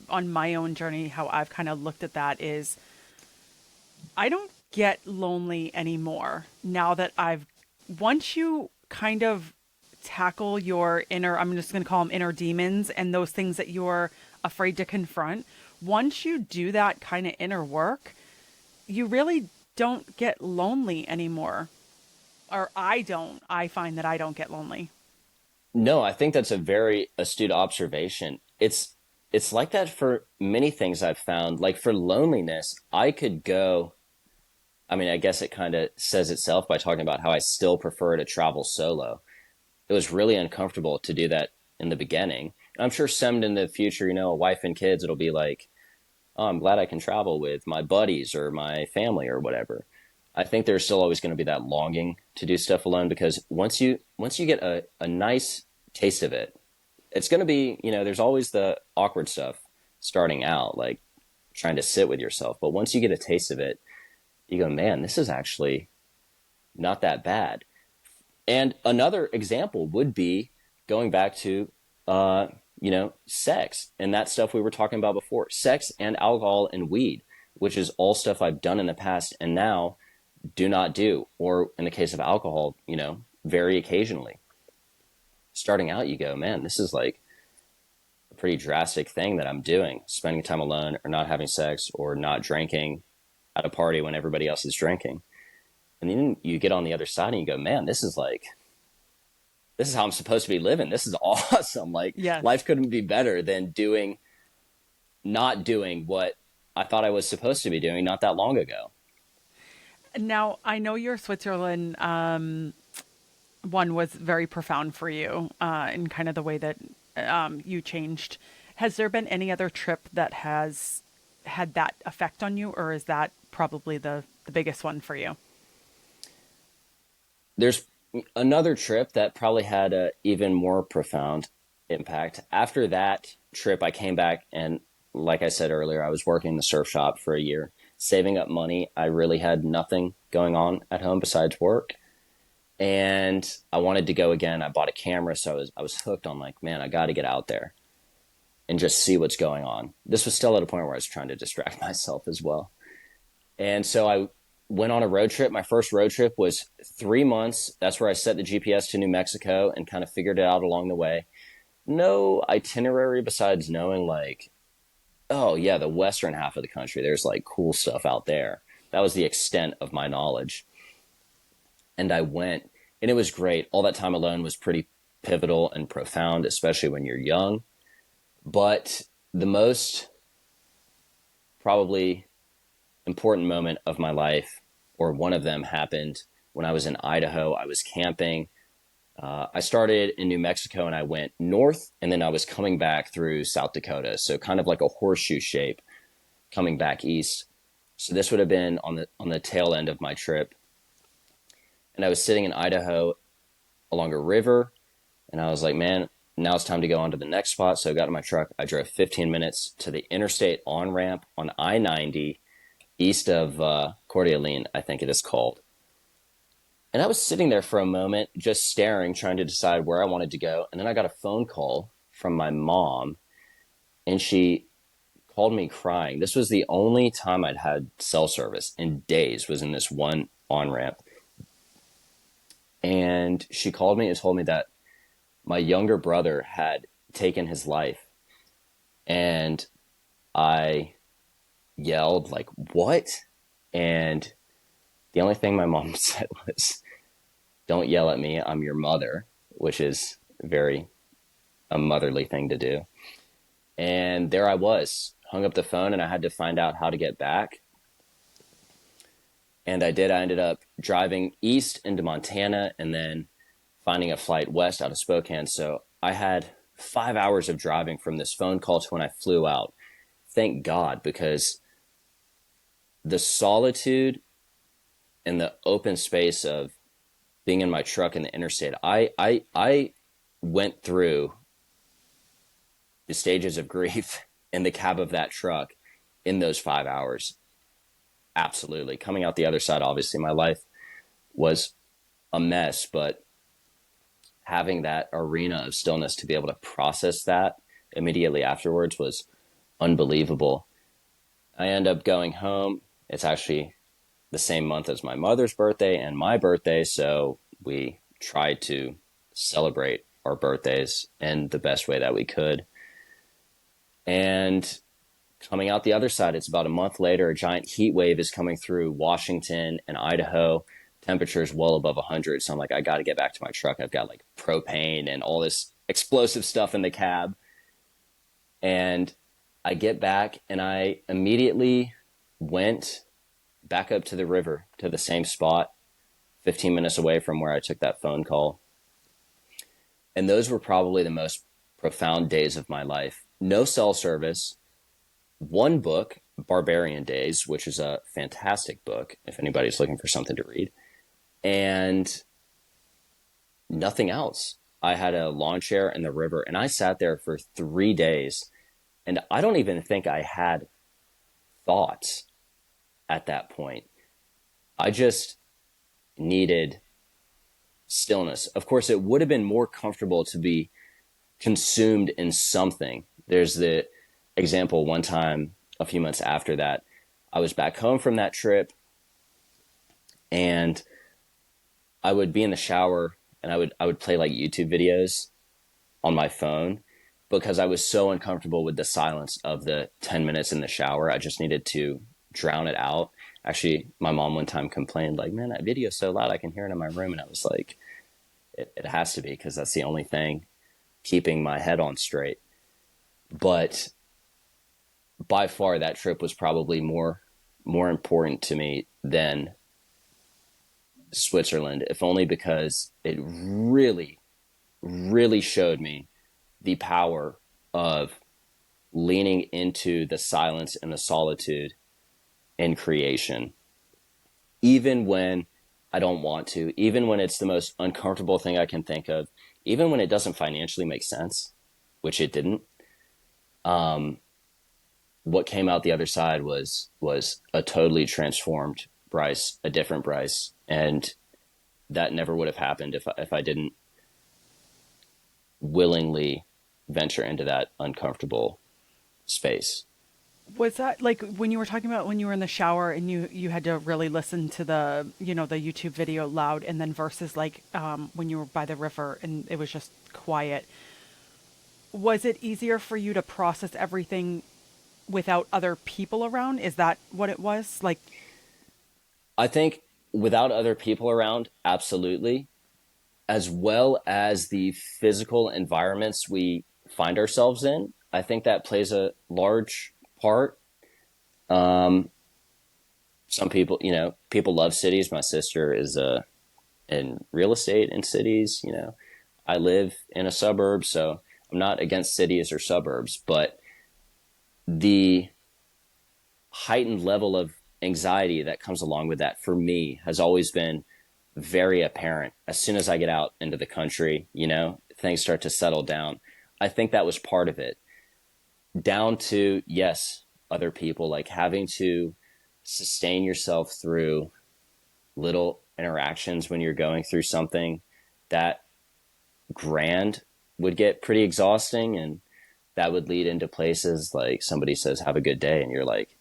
on my own journey, how I've kind of looked at that is I don't get lonely anymore now that once you kind of tackle your inner, I'm just going to call them inner demons and those things that you're afraid to confront. Once you do that kind of inner work, you really don't get lonely anymore. Or I don't. I find that I don't get lonely. No, I think that's a very astute observation. It's like that for many things I've found. Like, for loneliness, I could go, I mean, I guess it kind of says itself by talking about how I still prefer to travel solo. It was really uncomfortable to do that in the beginning. And I'm sure some in the future, a wife and kids, it'll be like, oh, I'm glad I can travel with my buddies or my family or whatever. I think there's still always going to be that longing to do stuff alone, because once you get a nice taste of it, it's going to be, there's always the awkward stuff starting out, like trying to sit with yourself. But once you get a taste of it, you go, man, this is actually not that bad. And another example would be going back to, sex and that stuff we were talking about before. Sex and alcohol and weed, which is all stuff I've done in the past and now do not do. Or in the case of alcohol, very occasionally. Starting out, you go, man, this is like a pretty drastic thing that I'm doing. Spending time alone, or not having sex, or not drinking at a party when everybody else is drinking. And then you get on the other side and you go, man, this is how I'm supposed to be living. This is awesome. Like, Yes. life couldn't be better than not doing what I thought I was supposed to be doing not that long ago. Now, I know your Switzerland one was very profound for you in kind of the way that you changed. Has there been any other trip that has had that effect on you, or is that probably the biggest one for you? There's another trip that probably had a even more profound impact. After that trip, I came back, and like I said earlier, I was working in the surf shop for a year, saving up money. I really had nothing going on at home besides work. And I wanted to go again. I bought a camera, so I was hooked on, like, man, I got to get out there and just see what's going on. This was still at a point where I was trying to distract myself as well. And so went on a road trip. My first road trip was 3 months. That's where I set the GPS to New Mexico and kind of figured it out along the way. No itinerary besides knowing, like, oh, yeah, the western half of the country, there's like cool stuff out there. That was the extent of my knowledge. And I went, and it was great. All that time alone was pretty pivotal and profound, especially when you're young. But the most probably important moment of my life, or one of them, happened when I was in Idaho. I was camping. I started in New Mexico and I went north, and then I was coming back through South Dakota. So kind of like a horseshoe shape coming back east. So this would have been on the tail end of my trip. And I was sitting in Idaho along a river, and I was like, man, now it's time to go on to the next spot. So I got in my truck. I drove 15 minutes to the interstate on ramp on I-90 east of Coeur d'Alene, I think it is called. And I was sitting there for a moment, just staring, trying to decide where I wanted to go. And then I got a phone call from my mom, and she called me crying. This was the only time I'd had cell service in days, was in this one on ramp. And she called me and told me that my younger brother had taken his life. And I yelled, like, what? And the only thing my mom said was, don't yell at me, I'm your mother, which is very a motherly thing to do. And there I was, hung up the phone, and I had to find out how to get back. And I did. I ended up driving east into Montana and then finding a flight west out of Spokane. So I had 5 hours of driving from this phone call to when I flew out. Thank God, because the solitude and the open space of being in my truck in the interstate, I went through the stages of grief in the cab of that truck in those 5 hours. Absolutely. Coming out the other side, obviously, my life was a mess, but having that arena of stillness to be able to process that immediately afterwards was unbelievable. I end up going home. It's actually the same month as my mother's birthday and my birthday, so we tried to celebrate our birthdays in the best way that we could. And coming out the other side, it's about a month later, a giant heat wave is coming through Washington and Idaho. Temperatures well above 100. So I'm like, I got to get back to my truck. I've got like propane and all this explosive stuff in the cab. And I get back and I immediately went back up to the river, to the same spot, 15 minutes away from where I took that phone call. And those were probably the most profound days of my life. No cell service. One book, Barbarian Days, which is a fantastic book if anybody's looking for something to read, and nothing else. I had a lawn chair in the river, and I sat there for 3 days, and I don't even think I had thoughts at that point. I just needed stillness. Of course, it would have been more comfortable to be consumed in something. There's the example one time a few months after that, I was back home from that trip, and I would be in the shower and I would play like YouTube videos on my phone because I was so uncomfortable with the silence of the 10 minutes in the shower. I just needed to drown it out. Actually, my mom one time complained, like, man, that video's so loud I can hear it in my room. And I was like, it has to be, because that's the only thing keeping my head on straight. But by far, that trip was probably more important to me than Switzerland, if only because it really, really showed me the power of leaning into the silence and the solitude in creation, even when I don't want to, even when it's the most uncomfortable thing I can think of, even when it doesn't financially make sense, which it didn't. What came out the other side was a totally transformed Bryce, a different Bryce, and that never would have happened if I didn't willingly venture into that uncomfortable space. Was that like when you were talking about when you were in the shower and you had to really listen to the, the YouTube video loud, and then versus like when you were by the river and it was just quiet? Was it easier for you to process everything without other people around? Is that what it was? Like, I think without other people around, absolutely, as well as the physical environments we find ourselves in. I think that plays a large part. Um, some people, people love cities. My sister is in real estate in cities. I live in a suburb, so I'm not against cities or suburbs, but the heightened level of anxiety that comes along with that for me has always been very apparent. As soon as I get out into the country, things start to settle down. I think that was part of it. Down to, yes, other people, like having to sustain yourself through little interactions when you're going through something that grand would get pretty exhausting. And that would lead into places like somebody says, have a good day. And you're like,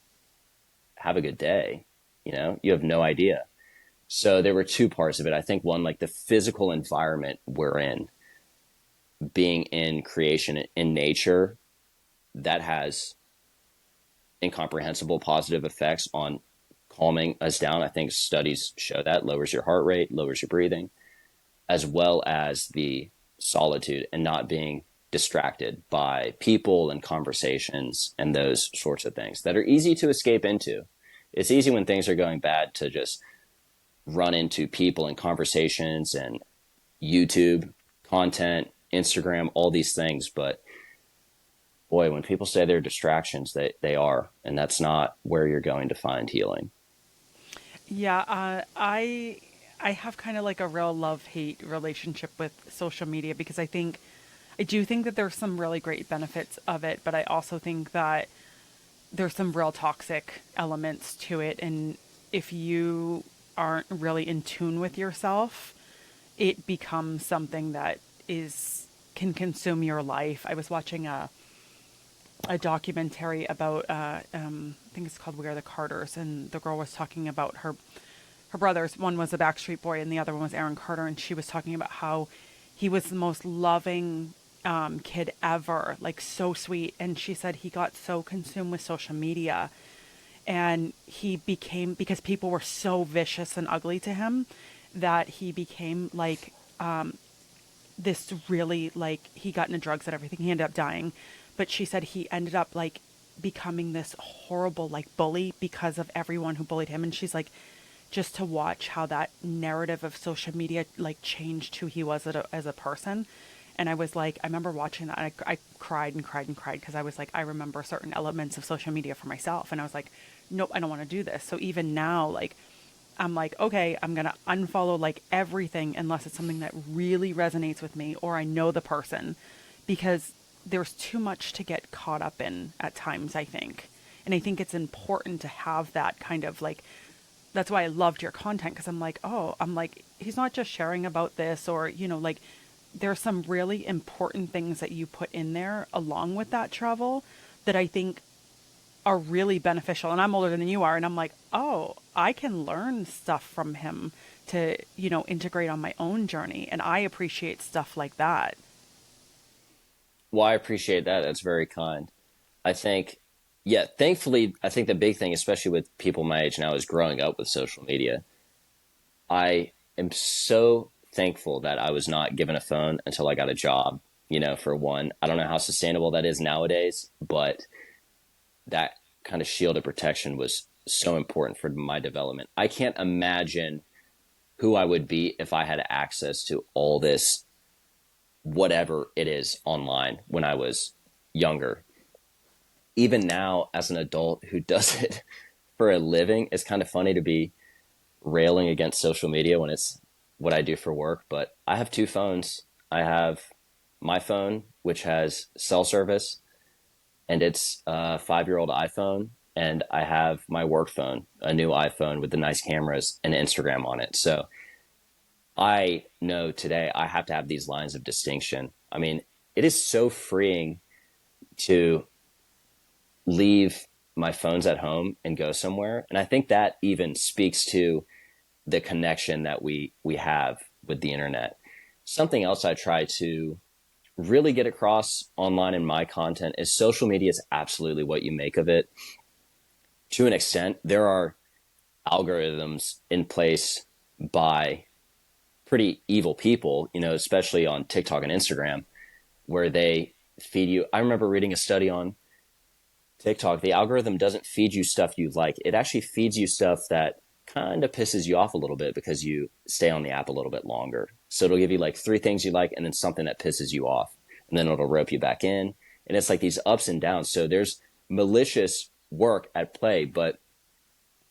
have a good day. You have no idea. So there were two parts of it. I think one, like the physical environment we're in, being in creation in nature, that has incomprehensible positive effects on calming us down. I think studies show that lowers your heart rate, lowers your breathing, as well as the solitude and not being distracted by people and conversations and those sorts of things that are easy to escape into. It's easy when things are going bad to just run into people and conversations and YouTube content, Instagram, all these things. But boy, when people say they're distractions, they are. And that's not where you're going to find healing. yeah, I have kind of like a real love-hate relationship with social media because I do think that there's some really great benefits of it, but I also think that there's some real toxic elements to it. And if you aren't really in tune with yourself, it becomes something that is can consume your life. I was watching a documentary about I think it's called We Are the Carters, and the girl was talking about her brothers. One was a Backstreet Boy, and the other one was Aaron Carter, and she was talking about how he was the most loving kid ever, like so sweet. And she said he got so consumed with social media, and he became, because people were so vicious and ugly to him, that he became like this really, like, he got into drugs and everything. He ended up dying. But she said he ended up like becoming this horrible like bully because of everyone who bullied him. And she's like, just to watch how that narrative of social media like changed who he was as a person. And I was like, I remember watching that, and I cried and cried and cried because I was like, I remember certain elements of social media for myself. And I was like, nope, I don't want to do this. So even now, like, I'm like, okay, I'm going to unfollow like everything unless it's something that really resonates with me or I know the person, because there's too much to get caught up in at times, I think. And I think it's important to have that kind of like, that's why I loved your content, because I'm like, oh, I'm like, he's not just sharing about this, or, like there's some really important things that you put in there along with that travel that I think are really beneficial. And I'm older than you are, and I'm like, oh, I can learn stuff from him to, integrate on my own journey. And I appreciate stuff like that. Well, I appreciate that. That's very kind. I think, yeah, thankfully, I think the big thing, especially with people my age now, is growing up with social media. I am so thankful that I was not given a phone until I got a job, for one. I don't know how sustainable that is nowadays, but that kind of shield of protection was so important for my development. I can't imagine who I would be if I had access to all this, whatever it is, online when I was younger. Even now, as an adult who does it for a living, it's kind of funny to be railing against social media when it's what I do for work. But I have two phones. I have my phone, which has cell service, and it's a 5-year old iPhone. And I have my work phone, a new iPhone with the nice cameras and Instagram on it. So I know today I have to have these lines of distinction. I mean, it is so freeing to leave my phone's at home and go somewhere. And I think that even speaks to the connection that we have with the internet. Something else I try to really get across online in my content is social media is absolutely what you make of it. To an extent, there are algorithms in place by pretty evil people, especially on TikTok and Instagram, where they feed you. I remember reading a study on TikTok. The algorithm doesn't feed you stuff you like. It actually feeds you stuff that kind of pisses you off a little bit because you stay on the app a little bit longer. So it'll give you like three things you like and then something that pisses you off. And then it'll rope you back in. And it's like these ups and downs. So there's malicious work at play, but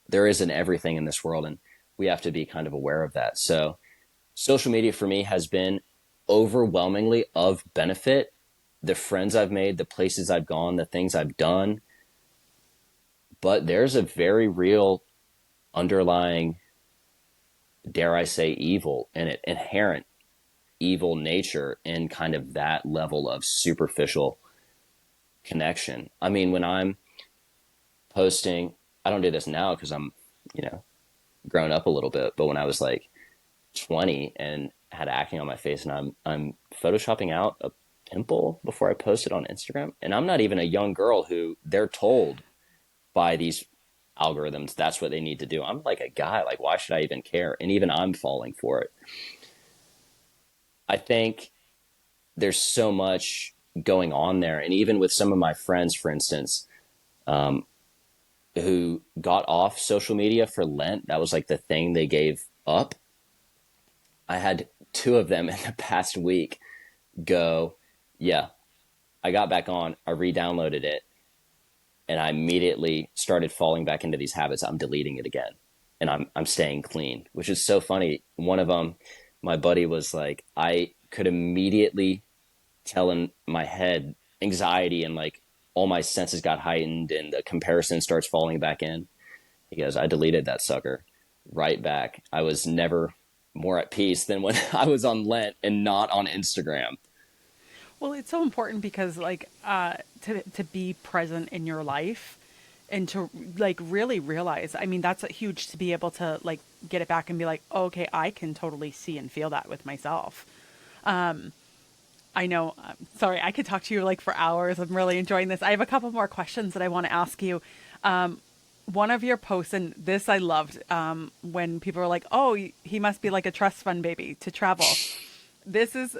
there isn't everything in this world. And we have to be kind of aware of that. So social media for me has been overwhelmingly of benefit. The friends I've made, the places I've gone, the things I've done. But there's a very real underlying, dare I say, evil in it, inherent evil nature in kind of that level of superficial connection. I mean, when I'm posting, I don't do this now because I'm, grown up a little bit, but when I was like 20 and had acne on my face and I'm photoshopping out a pimple before I post it on Instagram, and I'm not even a young girl who they're told by these algorithms that's what they need to do. I'm like a guy, like why should I even care? And even I'm falling for it. I think there's so much going on there. And even with some of my friends, for instance, who got off social media for Lent, that was like the thing they gave up. I had two of them in the past week go, yeah, I got back on, I re-downloaded it, and I immediately started falling back into these habits. I'm deleting it again, and I'm staying clean, which is so funny. One of them, my buddy, was like, I could immediately tell in my head anxiety and like all my senses got heightened and the comparison starts falling back in. He goes, I deleted that sucker right back. I was never more at peace than when I was on Lent and not on Instagram. Well, it's so important because to be present in your life and to like really realize, I mean, that's a huge to be able to like get it back and be like, oh, okay, I can totally see and feel that with myself. I know, sorry, I could talk to you like for hours. I'm really enjoying this. I have a couple more questions that I want to ask you. One of your posts, and this I loved, when people were like, oh, he must be like a trust fund baby to travel. This is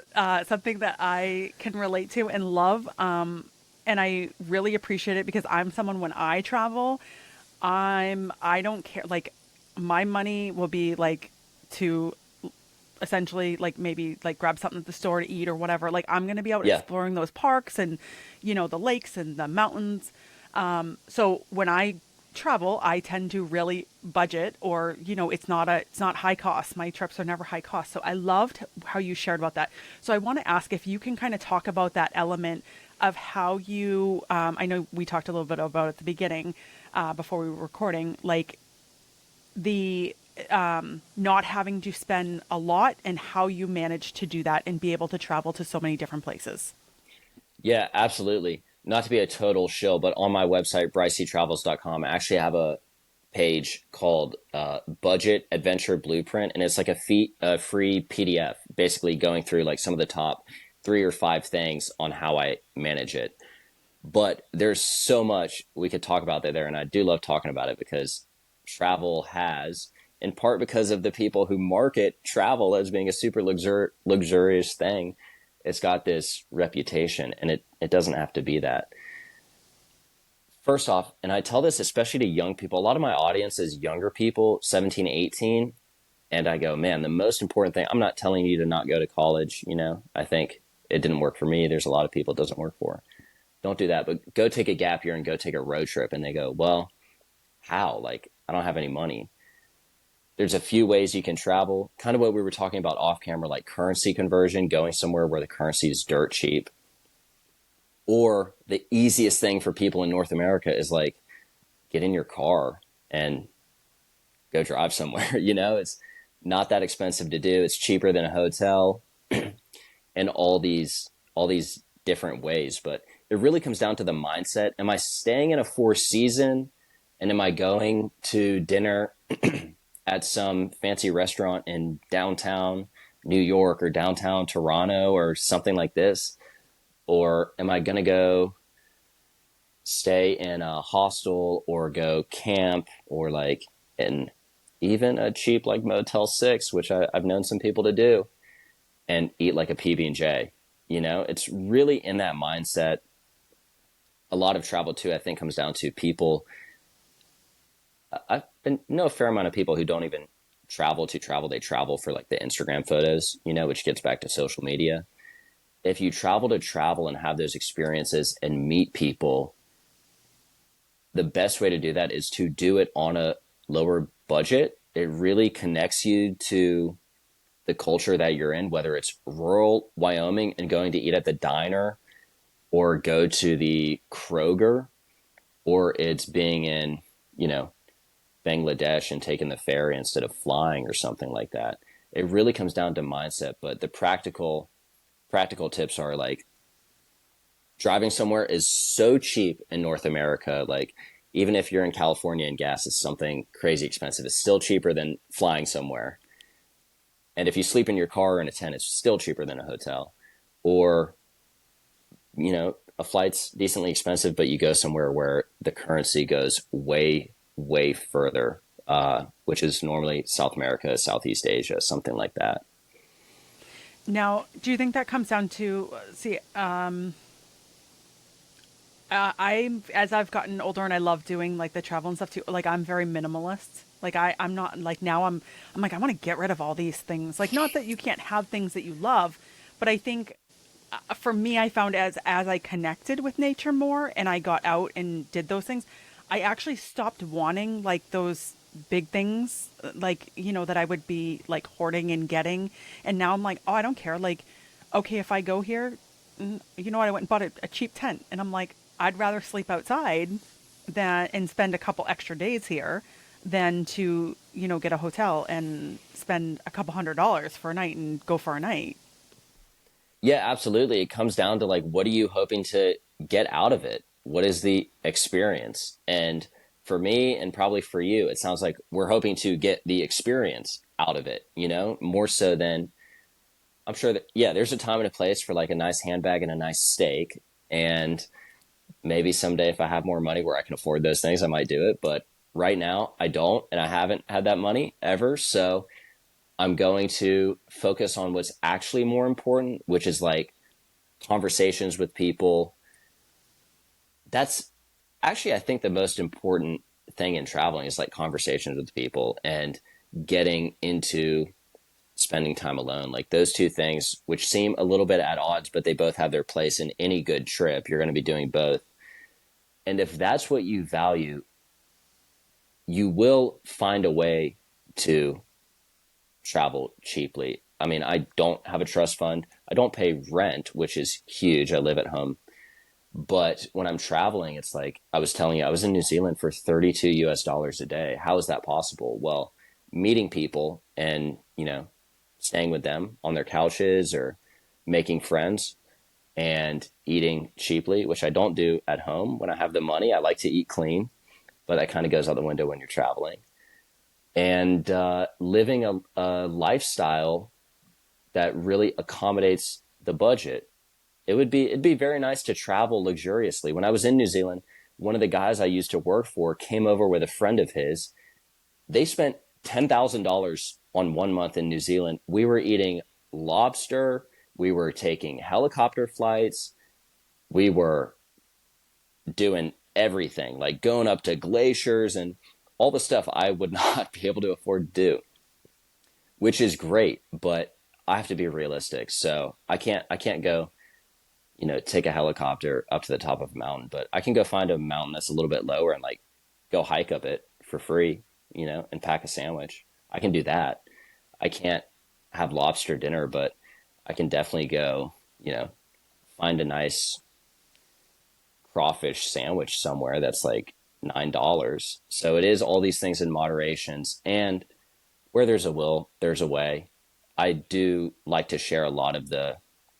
something that I can relate to and love. And I really appreciate it because I'm someone when I travel, I don't care. Like my money will be like to essentially like maybe like grab something at the store to eat or whatever. Like I'm going to be out Yeah. exploring those parks and, the lakes and the mountains. So when I travel, I tend to really budget or, it's not high cost. My trips are never high cost. So I loved how you shared about that. So I want to ask if you can kind of talk about that element of how you, I know we talked a little bit about it at the beginning, before we were recording, like the not having to spend a lot and how you manage to do that and be able to travel to so many different places. Yeah, absolutely. Not to be a total shill, but on my website, brycetravels.com, I actually have a page called Budget Adventure Blueprint, and it's like a free PDF, basically going through like some of the top three or five things on how I manage it. But there's so much we could talk about there, and I do love talking about it because travel has, in part because of the people who market travel as being a super luxurious thing, it's got this reputation, and it doesn't have to be that. First off, and I tell this especially to young people, a lot of my audience is younger people, 17, 18, and I go, man, the most important thing, I'm not telling you to not go to college, I think it didn't work for me. There's a lot of people it doesn't work for. Don't do that, but go take a gap year and go take a road trip. And they go, well, how? Like, I don't have any money. There's a few ways you can travel. Kind of what we were talking about off camera, like currency conversion, going somewhere where the currency is dirt cheap. Or the easiest thing for people in North America is like, get in your car and go drive somewhere. It's not that expensive to do. It's cheaper than a hotel and all these different ways. But it really comes down to the mindset. Am I staying in a Four Season, and am I going to dinner at some fancy restaurant in downtown New York or downtown Toronto or something like this? Or am I going to go stay in a hostel or go camp or like in even a cheap like Motel 6, which I've known some people to do, and eat like a PB&J? You know, it's really in that mindset. A lot of travel too, I think, comes down to people. I've been know a fair amount of people who don't even travel to travel. They travel for like the Instagram photos, you know, which gets back to social media. If you travel to travel and have those experiences and meet people, the best way to do that is to do it on a lower budget. It really connects you to the culture that you're in, whether it's rural Wyoming and going to eat at the diner or go to the Kroger, or it's being in, you know, Bangladesh and taking the ferry instead of flying or something like that. It really comes down to mindset, but the practical tips are like driving somewhere is so cheap in North America. Like even if you're in California and gas is something crazy expensive, it's still cheaper than flying somewhere. And if you sleep in your car or in a tent, it's still cheaper than a hotel. Or, you know, a flight's decently expensive, but you go somewhere where the currency goes way, way further, which is normally South America, Southeast Asia, something like that. Now, do you think that comes down to see? I as I've gotten older and I love doing like the travel and stuff too. Like I'm very minimalist. Like I'm not like now I'm like I want to get rid of all these things. Like not that you can't have things that you love, but I think for me I found as I connected with nature more and I got out and did those things, I actually stopped wanting like those big things like you know that I would be like hoarding and getting, and now I'm like, oh, I don't care. Like okay, if I go here, you know what, I went and bought a cheap tent and I'm like, I'd rather sleep outside than and spend a couple extra days here than to, you know, get a hotel and spend a couple $100s for a night and go for a night. Yeah, absolutely. It comes down to like, what are you hoping to get out of it? What is the experience? And for me, and probably for you, it sounds like we're hoping to get the experience out of it, you know, more so than I'm sure that, yeah, there's a time and a place for like a nice handbag and a nice steak. And maybe someday if I have more money where I can afford those things, I might do it. But right now, I don't, and I haven't had that money ever. So I'm going to focus on what's actually more important, which is like conversations with people. That's actually, I think, the most important thing in traveling is like conversations with people and getting into spending time alone. Like those two things, which seem a little bit at odds, but they both have their place in any good trip. You're going to be doing both. And if that's what you value, you will find a way to travel cheaply. I mean, I don't have a trust fund. I don't pay rent, which is huge. I live at home. But when I'm traveling, it's like I was telling you, I was in New Zealand for 32 US dollars a day. How is that possible? Well, meeting people and, you know, staying with them on their couches or making friends and eating cheaply, which I don't do at home. When I have the money, I like to eat clean, but that kind of goes out the window when you're traveling. And living a lifestyle that really accommodates the budget. It'd be very nice to travel luxuriously. When I was in New Zealand, one of the guys I used to work for came over with a friend of his. They spent $10,000 on 1 month in New Zealand. We were eating lobster. We were taking helicopter flights. We were doing everything, like going up to glaciers and all the stuff I would not be able to afford to do, which is great, but I have to be realistic. So I can't go, you know, take a helicopter up to the top of a mountain, but I can go find a mountain that's a little bit lower and like go hike up it for free, you know, and pack a sandwich. I can do that. I can't have lobster dinner, but I can definitely go, you know, find a nice crawfish sandwich somewhere that's like $9. So it is all these things in moderations. And where there's a will, there's a way. I do like to share a lot of the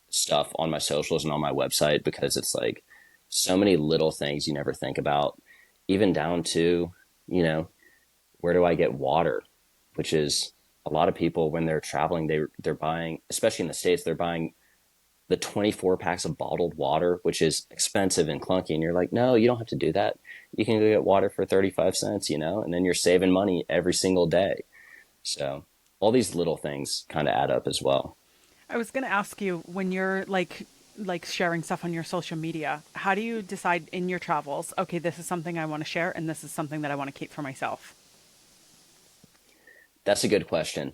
stuff on my socials and on my website because it's like so many little things you never think about, even down to, you know, where do I get water, which is a lot of people when they're traveling, they're buying, especially in the States, they're buying the 24 packs of bottled water, which is expensive and clunky. And you're like, no, you don't have to do that. You can go get water for 35 cents, you know, and then you're saving money every single day. So all these little things kind of add up as well. I was going to ask you, when you're like sharing stuff on your social media, how do you decide in your travels, okay, this is something I want to share and this is something that I want to keep for myself? That's a good question.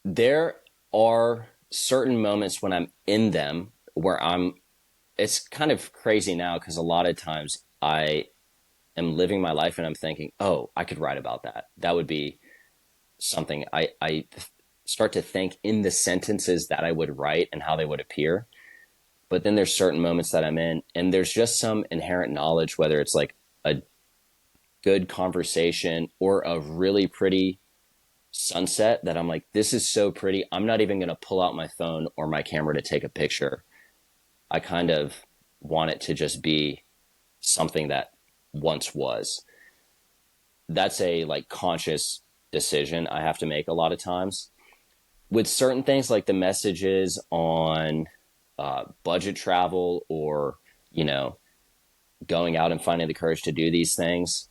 There are certain moments when I'm in them where it's kind of crazy now because a lot of times I am living my life and I'm thinking, oh, I could write about that. That would be something I start to think in the sentences that I would write and how they would appear. But then there's certain moments that I'm in, and there's just some inherent knowledge, whether it's like a good conversation or a really pretty sunset that I'm like, this is so pretty. I'm not even going to pull out my phone or my camera to take a picture. I kind of want it to just be something that once was. That's a like conscious decision I have to make a lot of times. With certain things like the messages on budget travel or, you know, going out and finding the courage to do these things,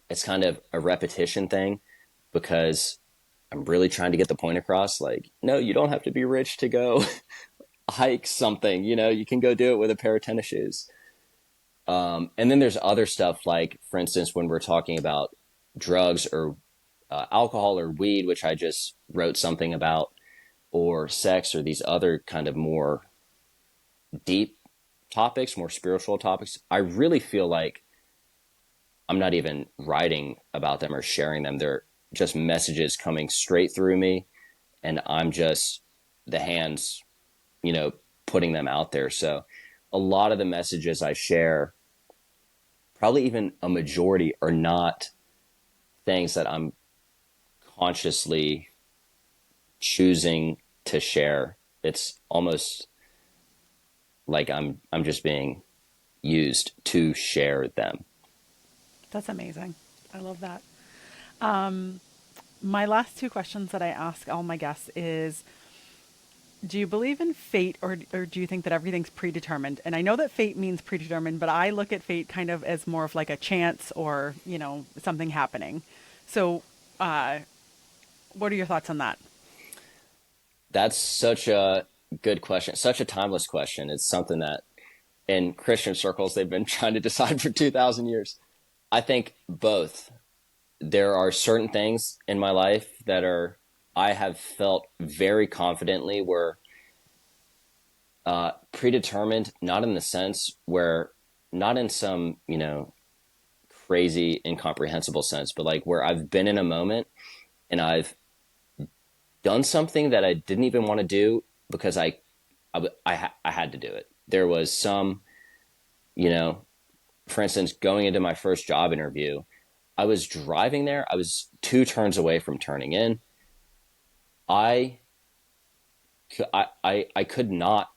it's kind of a repetition thing because I'm really trying to get the point across. Like, no, you don't have to be rich to go hike something. You know, you can go do it with a pair of tennis shoes. And then there's other stuff like, for instance, when we're talking about drugs or alcohol or weed, which I just wrote something about, or sex or these other kind of more deep topics, more spiritual topics. I really feel like I'm not even writing about them or sharing them. They're just messages coming straight through me, and I'm just the hands, you know, putting them out there. So a lot of the messages I share, probably even a majority, are not things that I'm consciously choosing to share. It's almost like I'm just being used to share them. That's amazing. I love that. My last two questions that I ask all my guests is, do you believe in fate, or do you think that everything's predetermined? And I know that fate means predetermined, but I look at fate kind of as more of like a chance or, you know, something happening. So, uh, what are your thoughts on that? That's such a good question, such a timeless question. It's something that in Christian circles they've been trying to decide for 2,000 years. I think both. There are certain things in my life that are I have felt very confidently were predetermined, not in the sense where, not in some, you know, crazy, incomprehensible sense, but like where I've been in a moment and I've done something that I didn't even want to do because I had to do it. There was some, you know, for instance, going into my first job interview, I was driving there. I was two turns away from turning in. I I could not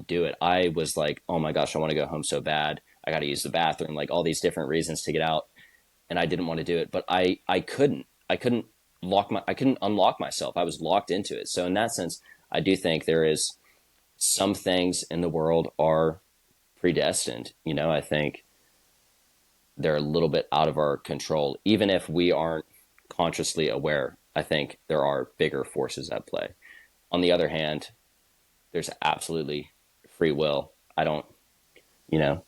do it. I was like, oh my gosh, I want to go home so bad. I got to use the bathroom, like all these different reasons to get out, and I didn't want to do it. But I couldn't. I couldn't unlock myself. I was locked into it. So in that sense, I do think there is some things in the world are predestined. You know, I think they're a little bit out of our control, even if we aren't consciously aware. I think there are bigger forces at play. On the other hand, there's absolutely free will. I don't, you know,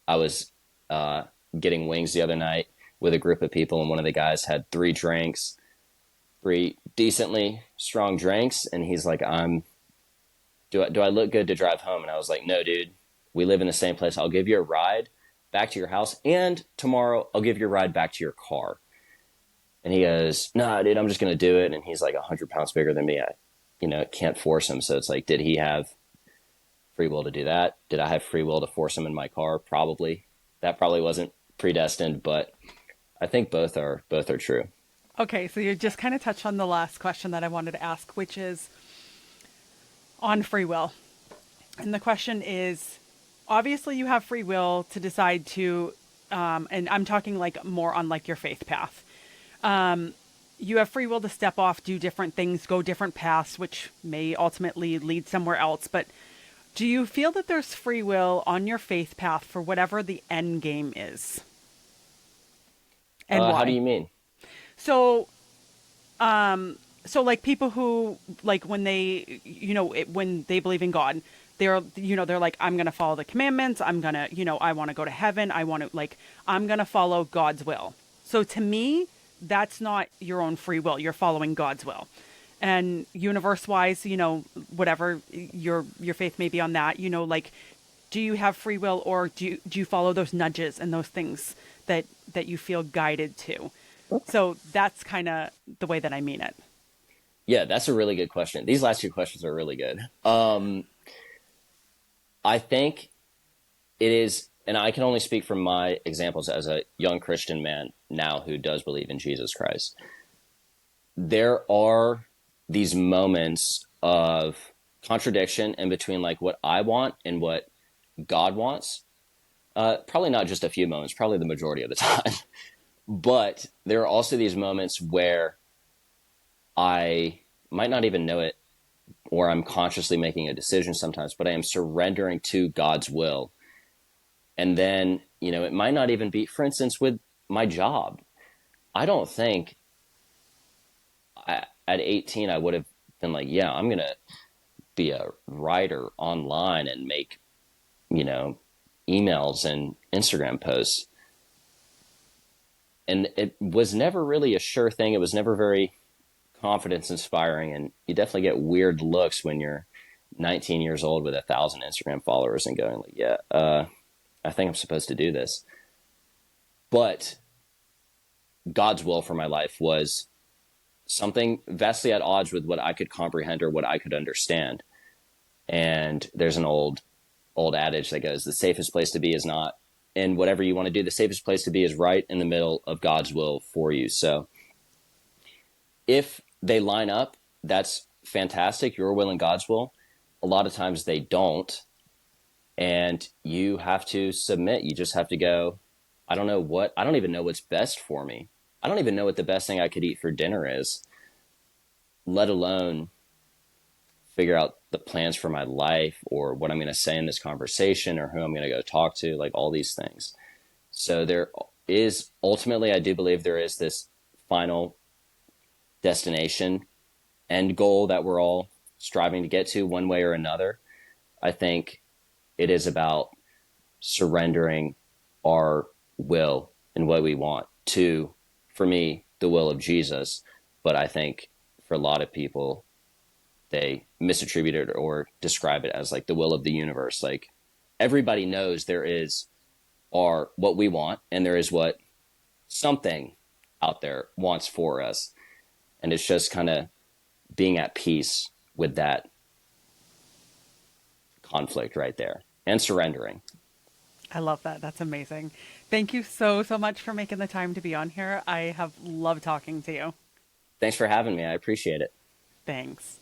I was uh, getting wings the other night with a group of people, and one of the guys had three drinks, three decently strong drinks, and he's like, do I look good to drive home?" And I was like, "No, dude. We live in the same place. I'll give you a ride back to your house, and tomorrow I'll give you a ride back to your car." And he goes, "Nah, dude, I'm just gonna do it." And he's like 100 pounds bigger than me. I, you know, can't force him. So it's like, did he have free will to do that? Did I have free will to force him in my car? Probably. That probably wasn't predestined, but I think both are true. Okay, so you just kind of touched on the last question that I wanted to ask, which is on free will. And the question is, obviously you have free will to decide to, and I'm talking like more on like your faith path. You have free will to step off, do different things, go different paths, which may ultimately lead somewhere else. But do you feel that there's free will on your faith path for whatever the end game is, and How do why? you mean? So, so like people who like when they, when they believe in God, they're like, I'm gonna follow the commandments. I'm gonna, I want to go to heaven. I'm gonna follow God's will. So to me, that's not your own free will. You're following God's will. And universe wise, whatever your faith may be on that, like, do you have free will, or do you follow those nudges and those things that you feel guided to? So that's kind of the way that I mean it. Yeah, that's a really good question. These last two questions are really good. I think it is, and I can only speak from my examples as a young Christian man now who does believe in Jesus Christ. There are these moments of contradiction in between like what I want and what God wants. Probably not just a few moments, probably the majority of the time. But there are also these moments where I might not even know it, or I'm consciously making a decision sometimes, but I am surrendering to God's will. And then, it might not even be, for instance, with my job. I don't think at 18 I would have been like, yeah, I'm going to be a writer online and make, you know, emails and Instagram posts. And it was never really a sure thing. It was never very confidence inspiring. And you definitely get weird looks when you're 19 years old with 1,000 Instagram followers and going like, yeah, I think I'm supposed to do this. But God's will for my life was something vastly at odds with what I could comprehend or what I could understand. And there's an old adage that goes, the safest place to be is not in whatever you want to do. The safest place to be is right in the middle of God's will for you. So if they line up, that's fantastic. Your will and God's will. A lot of times they don't. And you have to submit. You just have to go, I don't even know what's best for me. I don't even know what the best thing I could eat for dinner is, let alone figure out the plans for my life or what I'm going to say in this conversation or who I'm going to go talk to, like all these things. So there is ultimately, I do believe there is this final destination, end goal that we're all striving to get to one way or another. I think it is about surrendering our will and what we want to, for me, the will of Jesus. But I think for a lot of people, they misattribute it or describe it as like the will of the universe. Like everybody knows there is our what we want and there is what something out there wants for us. And it's just kind of being at peace with that conflict right there and surrendering. I love that. That's amazing. Thank you so, so much for making the time to be on here. I have loved talking to you. Thanks for having me. I appreciate it. Thanks.